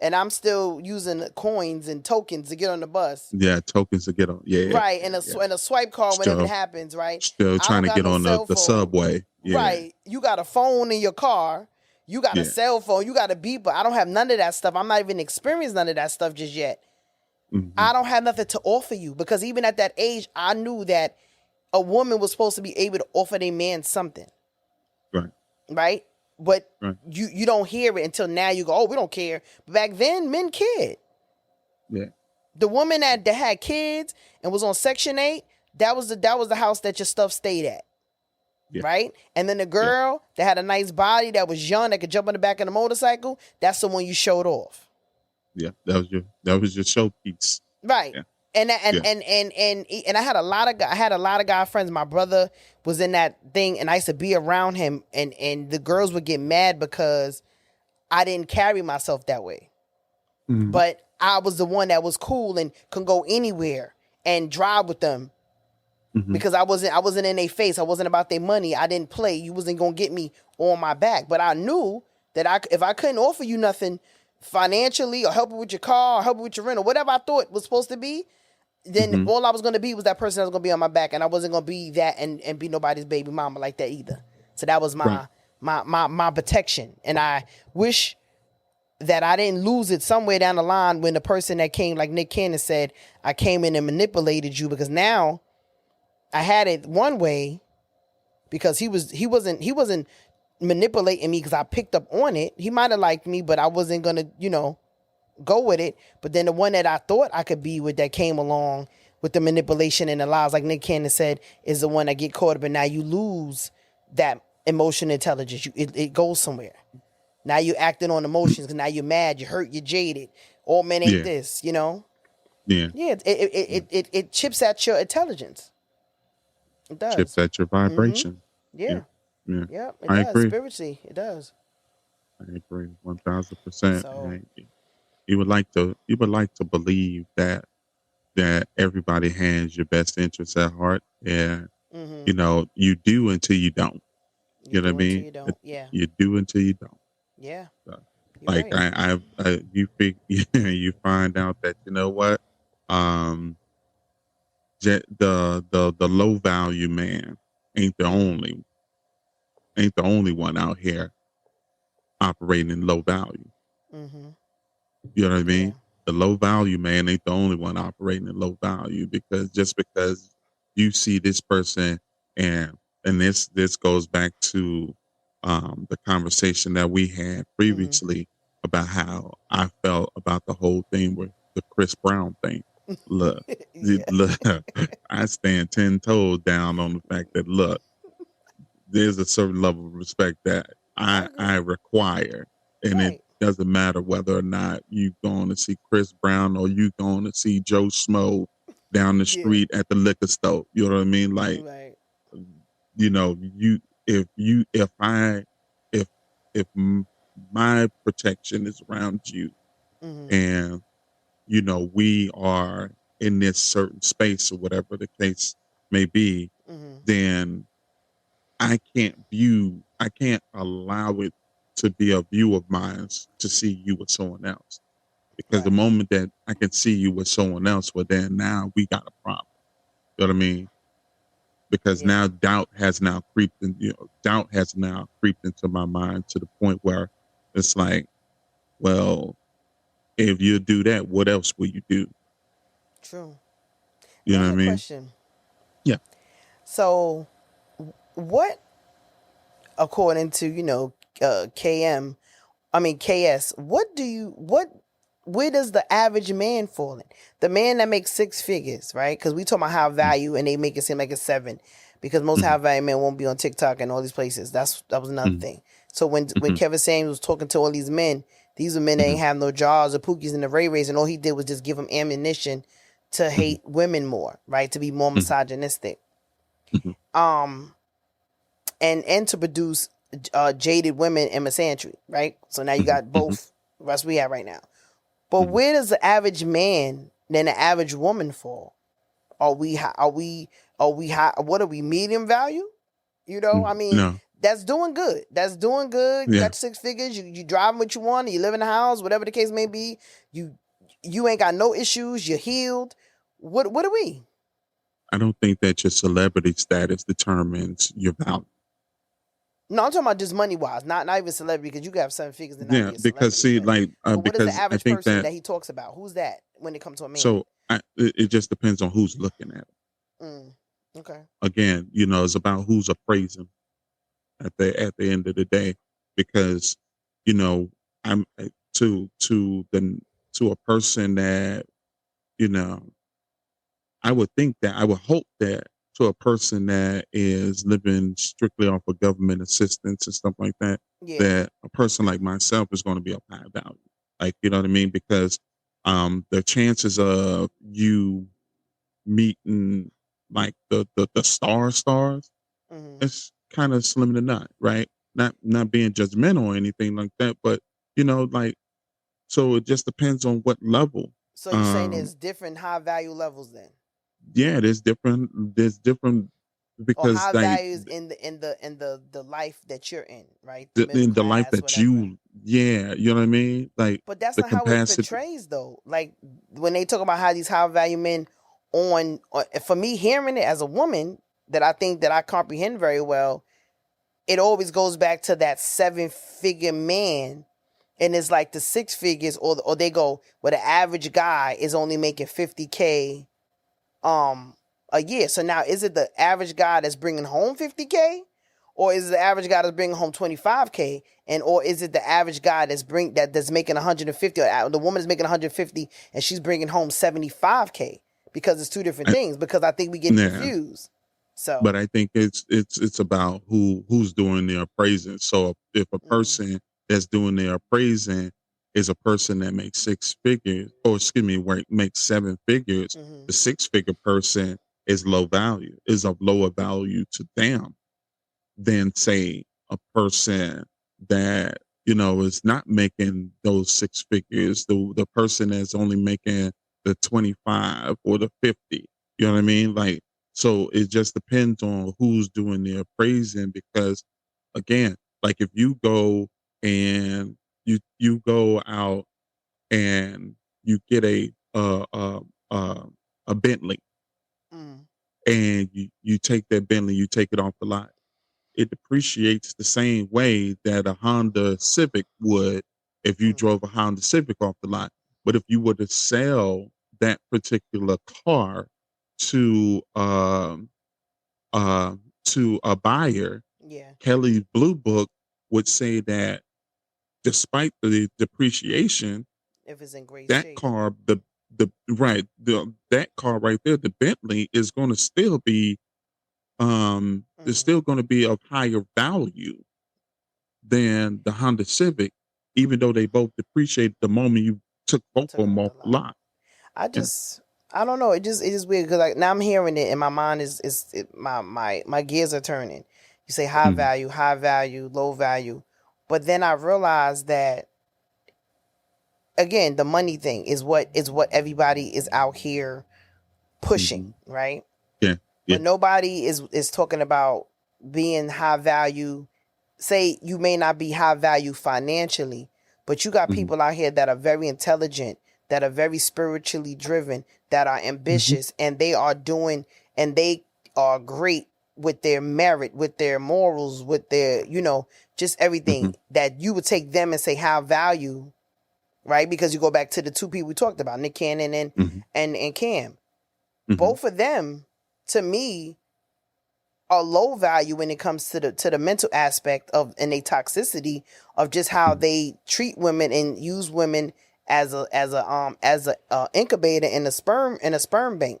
and I'm still using coins and tokens to get on the bus. Yeah, tokens to get on. Yeah. Right, and a swipe card when it happens, right? Still trying to get on the subway. Yeah. Right. You got a phone in your car. You got a cell phone. You got a beeper. I don't have none of that stuff. I'm not even experiencing none of that stuff just yet. I don't have nothing to offer you, because even at that age, I knew that a woman was supposed to be able to offer a man something. Right? But you don't hear it until now. You go, oh, we don't care. But back then, men cared. Yeah. The woman that had kids and was on Section 8, that was the house that your stuff stayed at. Yeah. Right? And then the girl that had a nice body, that was young, that could jump on the back of the motorcycle, that's the one you showed off. Yeah, that was your showpiece. Right. Yeah. And I had a lot of guy friends. My brother was in that thing, and I used to be around him, and the girls would get mad because I didn't carry myself that way. Mm-hmm. But I was the one that was cool and could go anywhere and drive with them. Mm-hmm. Because I wasn't in their face. I wasn't about their money. I didn't play. You wasn't gonna get me on my back. But I knew that if I couldn't offer you nothing financially or help you with your car or help you with your rent or whatever I thought was supposed to be, then all I was gonna be was that person that was gonna be on my back, and I wasn't gonna be that and be nobody's baby mama like that either. So that was my protection. And I wish that I didn't lose it somewhere down the line when the person that came, like Nick Cannon said, I came in and manipulated you, because now I had it one way because he wasn't manipulating me because I picked up on it. He might have liked me, but I wasn't gonna, go with it. But then the one that I thought I could be with that came along with the manipulation and the lies, like Nick Cannon said, is the one that get caught up. And now you lose that emotional intelligence. It goes somewhere. Now you're acting on emotions because now you're mad, you're hurt, you're jaded. All men ain't this, Yeah. Yeah. It chips at your intelligence. It does. Chips at your vibration. Yeah. Yeah. Yep, it I does. agree. Spiritually, it does. I agree 1000%. You would like to believe that everybody has your best interests at heart, and you do until you don't. You know what I mean? You don't. Yeah. You do until you don't. Yeah. So, like right. You find out that what, the low value man ain't the only one out here operating in low value. Mm-hmm. You know what I mean? Yeah. The low value man ain't the only one operating in low value, because you see this person, and this goes back to the conversation that we had previously about how I felt about the whole thing with the Chris Brown thing. Look, look, I stand 10 toes down on the fact that, look, there's a certain level of respect that I require, and it doesn't matter whether or not you going to see Chris Brown or you going to see Joe Schmo down the street at the liquor store. You know what I mean? Like, if my protection is around you, and we are in this certain space or whatever the case may be, then I can't allow it to be a view of mine to see you with someone else. Because the moment that I can see you with someone else, well, then now we got a problem. You know what I mean? Because now doubt has now creeped into my mind to the point where it's like, well, if you do that, what else will you do? True. You know what I mean? Question. Yeah. So, what, according to KS, where does the average man fall in? The man that makes 6 figures, right? Because we talk about high value, and they make it seem like it's 7, because most high value men won't be on TikTok and all these places. That was another thing. So when Kevin Samuels was talking to all these men, these were men that ain't have no jars or pookies in the Ray Rays, and all he did was just give them ammunition to hate women more, right? To be more misogynistic. And to produce jaded women and misandry, right? So now you got both. That's what we have right now. But where does the average man than the average woman fall? Are we high? What are we, medium value? I mean, no. That's doing good. You got 6 figures. You driving what you want. You live in a house, whatever the case may be. You ain't got no issues. You're healed. What are we? I don't think that your celebrity status determines your value. No, I'm talking about just money wise, not even celebrity, because you can have 7 figures and not be a celebrity. Because see, but what is because the average I think person that he talks about? Who's that when it comes to a man? So it just depends on who's looking at it. Okay. Again, it's about who's appraising at the end of the day, because I'm to a person that I would think that I would hope that to a person that is living strictly off of government assistance and stuff like that, Yeah. that a person like myself is going to be of high value. Like, you know what I mean? Because the chances of you meeting like the stars, Mm-hmm. it's kind of slim to none, right? Not being judgmental or anything like that, but like, so it just depends on what level. So you're saying Um, there's different high value levels then, yeah, there's different or because high like values in the life that you're in, right? The middle in the life class, that whatever. yeah, you know what I mean? Like But that's the not how it capacity. portrays though. Like when they talk about how these high value men for me hearing it as a woman that I think that I comprehend very well, it always goes back to that 7-figure man, and it's like the 6 figures, or they go where the average guy is only making 50K a year. So now is it the average guy that's bringing home 50K, or is it the average guy that's bringing home 25K, and or is it the average guy that's making 150, or the woman is making 150 and she's bringing home 75K? Because it's two different I, things, because I think we get it yeah, confused. So but I think it's about who's doing the appraising. So if a mm, person that's doing the appraising is a person that makes 6 figures, or excuse me, makes 7 figures, mm-hmm, the 6 figure person is low value, is of lower value to them than say a person that is not making those 6 figures. The person that's only making the 25 or the 50. You know what I mean? Like, so it just depends on who's doing the appraising. Because again, like if you go and you go out and you get uh, a Bentley, mm, and you take that Bentley, you take it off the lot, it depreciates the same way that a Honda Civic would if you mm, drove a Honda Civic off the lot. But if you were to sell that particular car to to a buyer, yeah, Kelly's Blue Book would say that despite the depreciation, if it's in great that shape. car, that car right there, the Bentley, is going to still be is Mm, still going to be of higher value than the Honda Civic, even though they both depreciated the moment you took both took of it them off off the the lot. lot. I Yeah. just, I don't know. It just weird because like now I'm hearing it and my mind my gears are turning. You say Mhm. high value, low value, but then I realized that again the money thing is what everybody is out here pushing, Mhm. right? Yeah. Yeah. But nobody is talking about being high value. Say you may not be high value financially, but you got Mhm. people out here that are very intelligent, that are very spiritually driven, that are Mhm. ambitious, and they are great with their merit, with their morals, with their, just everything Mhm. that you would take them and say high value, right? Because you go back to the two people we talked about, Nick Cannon and Mhm. and Cam. Mhm. Both of them, to me, are low value when it comes to the mental aspect of and a toxicity of just how Mhm. they treat women and use women as a incubator in a sperm bank, Right.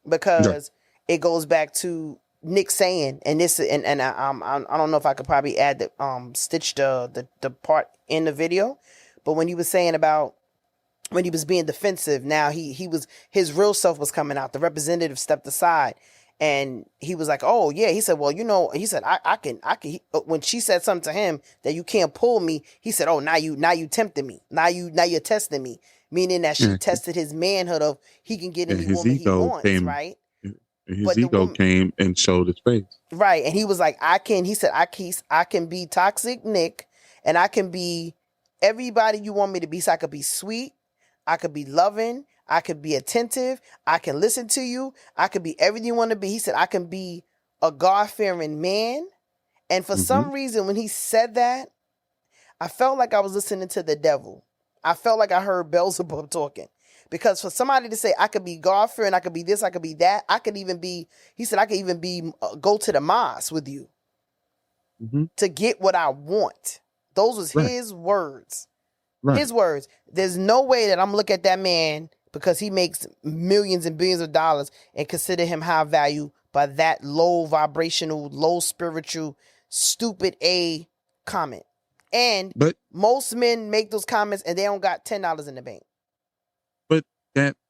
because it goes back to Nick saying, and this and I don't know if I could probably add the stitch the part in the video, but when he was saying about when he was being defensive, now he was, his real self was coming out. The representative stepped aside and he was like, oh yeah, he said, well, he said, when she said something to him that you can't pull me, he said, oh, now you tempting me, now you're testing me, meaning that she Yeah. tested his manhood of he can get And any woman he wants, came. right? His But the ego woman, came and showed his face. right, and he was like, he said, I can be toxic Nick, and I can be everybody you want me to be. So I could be sweet, I could be loving, I could be attentive, I can listen to you, I could be everything you want to be. He said, I can be a God-fearing man. And for Mhm. some reason, when he said that, I felt like I was listening to the devil. I felt like I heard Beelzebub talking. Because for somebody to say, I could be God-fearing, I could be this, I could be that, I could even be, he said, I could even be, go to the mosque with you Mhm. to get what I want. Those was Right. his words. Right. His words. There's no way that I'm looking at that man because he makes millions and billions of dollars and consider him high value by that low vibrational, low spiritual, stupid A comment. And But most men make those comments and they don't got $10 in the bank. but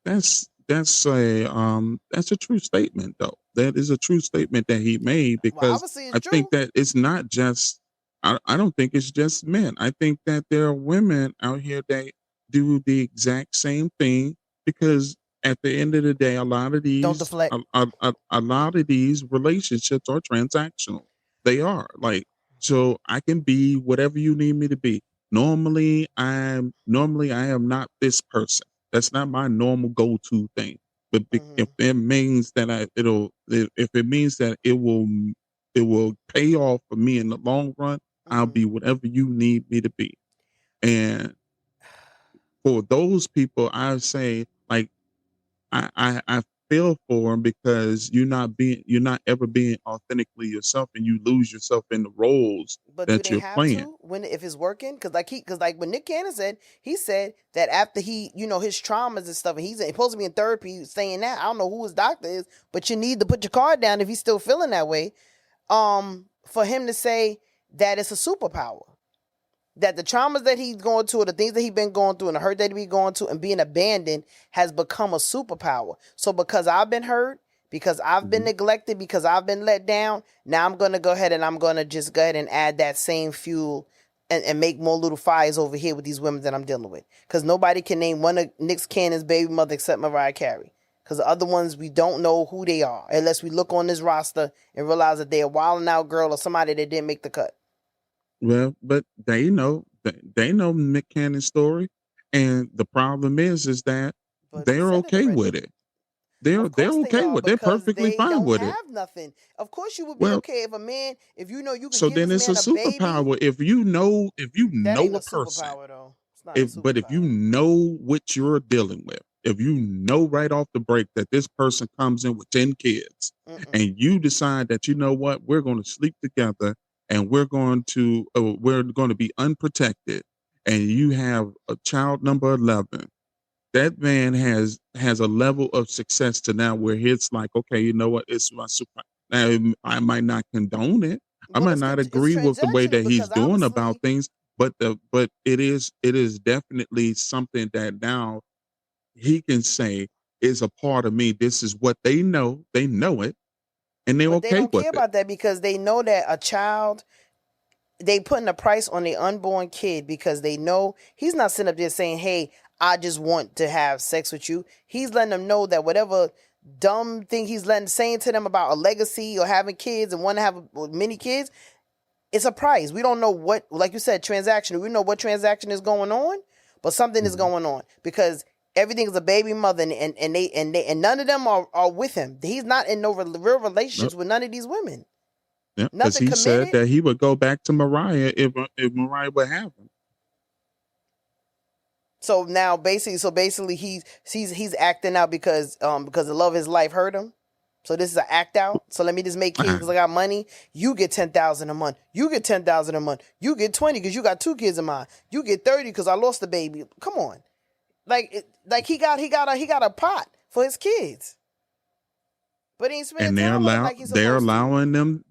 that's a true statement though. That is a true statement that he made, Well, because obviously it's I think true. that it's not just I don't think it's just men. I think that there are women out here that do the exact same thing, because at the end of the day, Don't deflect. a lot of these relationships are transactional. They are, like, so I can be whatever you need me to be. Normally I am not this person. That's not my normal go-to thing. But if it means that if it means that it will pay off for me in the long run, I'll be whatever you need me to be. And for those people, I say, like, I feel for them, because you're not ever being authentically yourself, and you lose yourself in the roles But do that they you're have playing. to when if it's working? Because like when Nick Cannon said, he said that after he, his traumas and stuff, and he's supposed to be in therapy saying that. I don't know who his doctor is, but you need to put your card down if he's still feeling that way. For him to say that it's a superpower. That the traumas that he's going through, or the things that he's been going through, and the hurt that he's going through, and being abandoned has become a superpower. So because I've been hurt, because I've been neglected, because I've been let down, now I'm going to go ahead and I'm going to just go ahead and add that same fuel and make more little fires over here with these women that I'm dealing with. Because nobody can name one of Nick Cannon's baby mother except Mariah Carey. Because the other ones, we don't know who they are unless we look on this roster and realize that they're a wilding out girl or somebody that didn't make the cut. Well, but they know Nick Cannon's story, and the problem is that But we they're said it okay already. with it. They're Of course they okay are, with it. They're because perfectly they fine don't with it. have nothing. Of course you would be Well, okay if a man, if you know you could so give then this it's a man a baby. superpower if you That ain't know a a person. superpower though. It's not a If you superpower. know what you're dealing with, if you know right off the break that this person comes in with 10 kids, and you decide that, you know what, we're going to sleep together, and we're going to be unprotected, and you have a child number 11, that man has a level of success to now where it's like, okay, you know what, it's my super. Now I might not condone it, I Well, might not it's agree with the way transactional that he's because doing about obviously, things, but it is definitely something that now he can say is a part of me. This is what they know it, and they're but they okay don't with care it. about that because they know that a child, they putting a price on the unborn kid because they know he's not sitting up there saying, hey, I just want to have sex with you. He's letting them know that whatever dumb thing he's saying to them about a legacy or having kids and want to have many kids, it's a price. We don't know what, like you said, transaction. We know what transaction is going on, but something is Mhm. going on because everything is a baby mother, and none of them are with him. He's not in no real relationships Nope. with none of these women. Yeah, because Nothing he said committed. that he would go back to Mariah if Mariah would have him. So now basically he's acting out because the love of his life hurt him. So this is an act out. So let me just make kids Uh-uh. because I got money. You get 10,000 a month. You get 10,000 a month. You get 20 because you got 2 kids of mine. You get 30 because I lost the baby. Come on, like he got a pot for his kids, but he ain't spending And time with them like he's supposed to.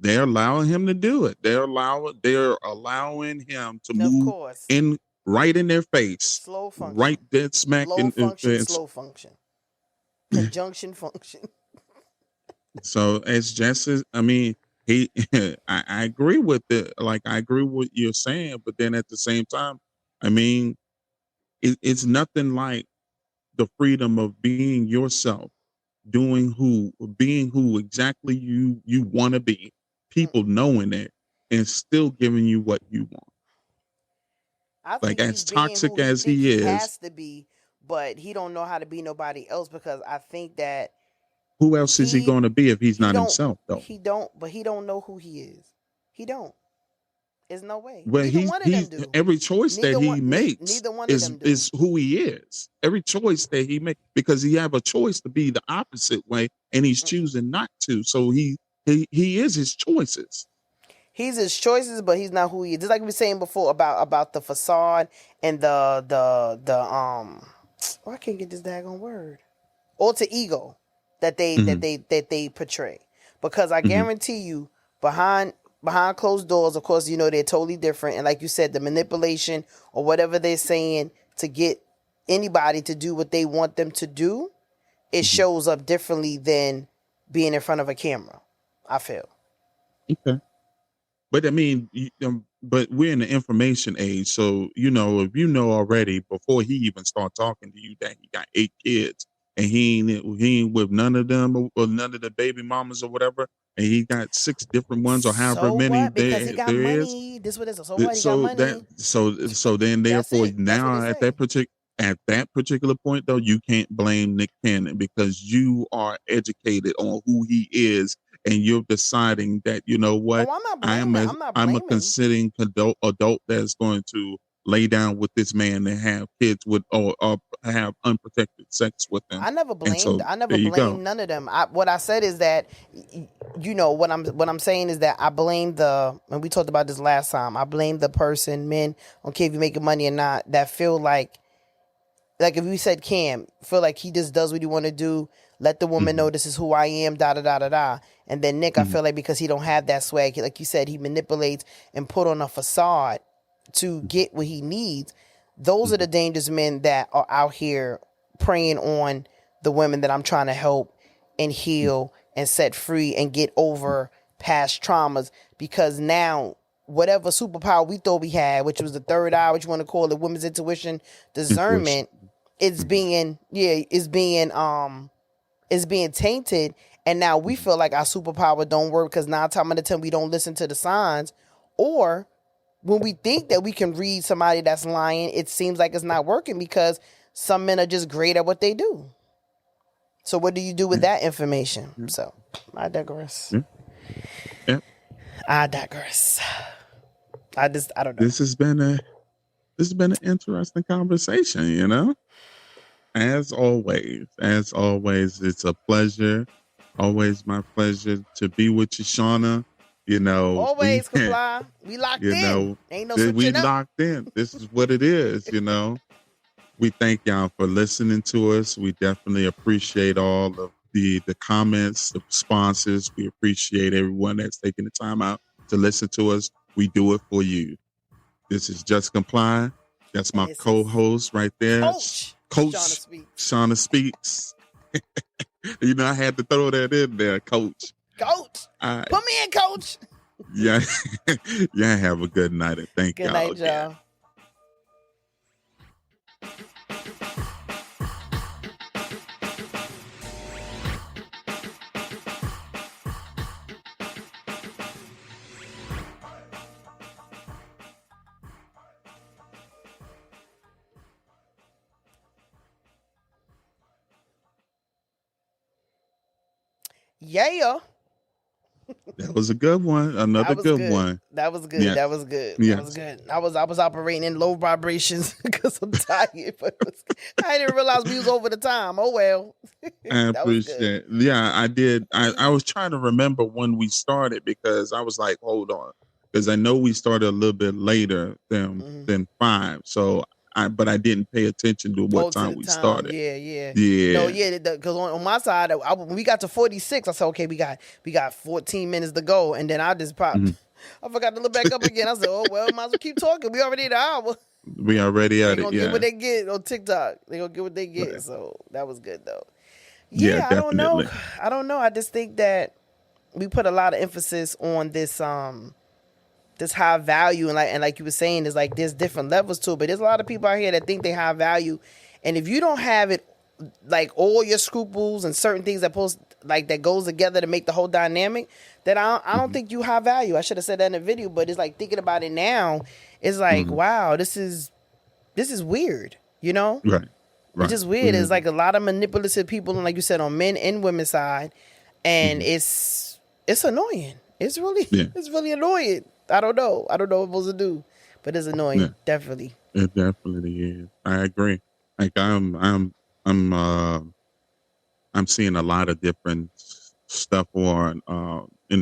they're allowing him to do it. They're allowing him to Of move course, in right in their face, slow right function, dead smack low in. function, slow function, conjunction function. So it's just as, I mean, he I agree with it. Like, I agree with what you're saying, but then at the same time, I mean, it's nothing like the freedom of being yourself, being who exactly you want to be, people knowing it, and still giving you what you want. I Like, think he's as being who toxic he as think he he is, has to be, but he don't know how to be nobody else because I think that who else is he he going to be if he's he not don't himself, though? he don't but he don't know who he is. He don't. There's no way. Well, Neither one of them he's do. every choice that he makes Neither one of them do. is who he is. Every choice that he makes, because he have a choice to be the opposite way, and he's choosing not to. So he is his choices. He's his choices, but he's not who he is. Just like we were saying before about the facade and the I can't get this daggone word. Alter ego that they portray. Because I guarantee you, behind closed doors, of course, they're totally different. And like you said, the manipulation or whatever they're saying to get anybody to do what they want them to do, it shows up differently than being in front of a camera, I feel. Okay. But I mean, but we're in the information age, so if you know already before he even start talking to you that he got 8 kids and he ain't with none of them or none of the baby mamas or whatever, and he got 6 different ones or however So many what? Because he got there is. money. This what it is. So what? He got So money. then That's therefore it. That's what now they say. at that particular point though, you can't blame Nick Cannon because you are educated on who he is and you're deciding that what Oh, I'm not blaming. I'm not I'm a blaming. considering adult that's going to lay down with this man and have kids with or have unprotected sex with him. I never And so blamed there you go. none of them. What I said is that, what I'm saying is that I blame and we talked about this last time. I blame the person, men, okay, if you're making money or not, that feel like if we said Cam, feel like he just does what he want to do, let the woman know this is who I am, da da da da da. And then Nick, I feel like because he don't have that swag, like you said, he manipulates and put on a facade to get what he needs. Those are the dangerous men that are out here preying on the women that I'm trying to help and heal and set free and get over past traumas. Because now, whatever superpower we thought we had, which was the third eye, what you want to call it, women's intuition, discernment, it's being tainted. And now we feel like our superpower don't work because 9 times out of 10 we don't listen to the signs, or when we think that we can read somebody that's lying, it seems like it's not working because some men are just great at what they do. So what do you do with that information? So I digress. I digress. I don't know. This has been an interesting conversation, As always, it's a pleasure. Always my pleasure to be with you, Shawna. Always comply. We locked in. Ain't no switching we up. locked in. This is what it is, We thank y'all for listening to us. We definitely appreciate all of the comments, the responses. We appreciate everyone that's taking the time out to listen to us. We do it for you. This is Jus Comply. That's my co-host right there. Coach Shawna Speaks. I had to throw that in there, Coach. Coach. Put me in, Coach. Yeah. Yeah, have a good night and thank y'all. Good night, y'all. Yeah. That was a good one. Another good one. That was good. Yeah. That was good. Yeah. That was good. I was operating in low vibrations because I'm tired. But I didn't realize we was over the time. Oh well. I appreciate it. Yeah, I did. I was trying to remember when we started because I was like, hold on. Because I know we started a little bit later than 5. So but I didn't pay attention to what time we started. Yeah. No, because on my side, when we got to 46, I said, okay, we got 14 minutes to go, and then I just popped. I forgot to look back up again. I said, oh well, might as well keep talking. We already at an hour. We already at it. They gonna get what they get on TikTok. They gonna get what they get. Right. So that was good though. Yeah, I don't know. I just think that we put a lot of emphasis on this high value, and like you were saying, is like there's different levels to it, but there's a lot of people out here that think they high value, and if you don't have it, like all your scruples and certain things that goes together to make the whole dynamic, then I don't think you high value. I should have said that in the video, but it's like thinking about it now, it's like wow, this is weird, Right. It's just weird. It's like a lot of manipulative people, and like you said, on men and women's side, and it's annoying. It's really annoying. I don't know what I'm supposed to do, but it's annoying. Yeah. Definitely. It definitely is. I agree. Like I'm seeing a lot of different stuff on in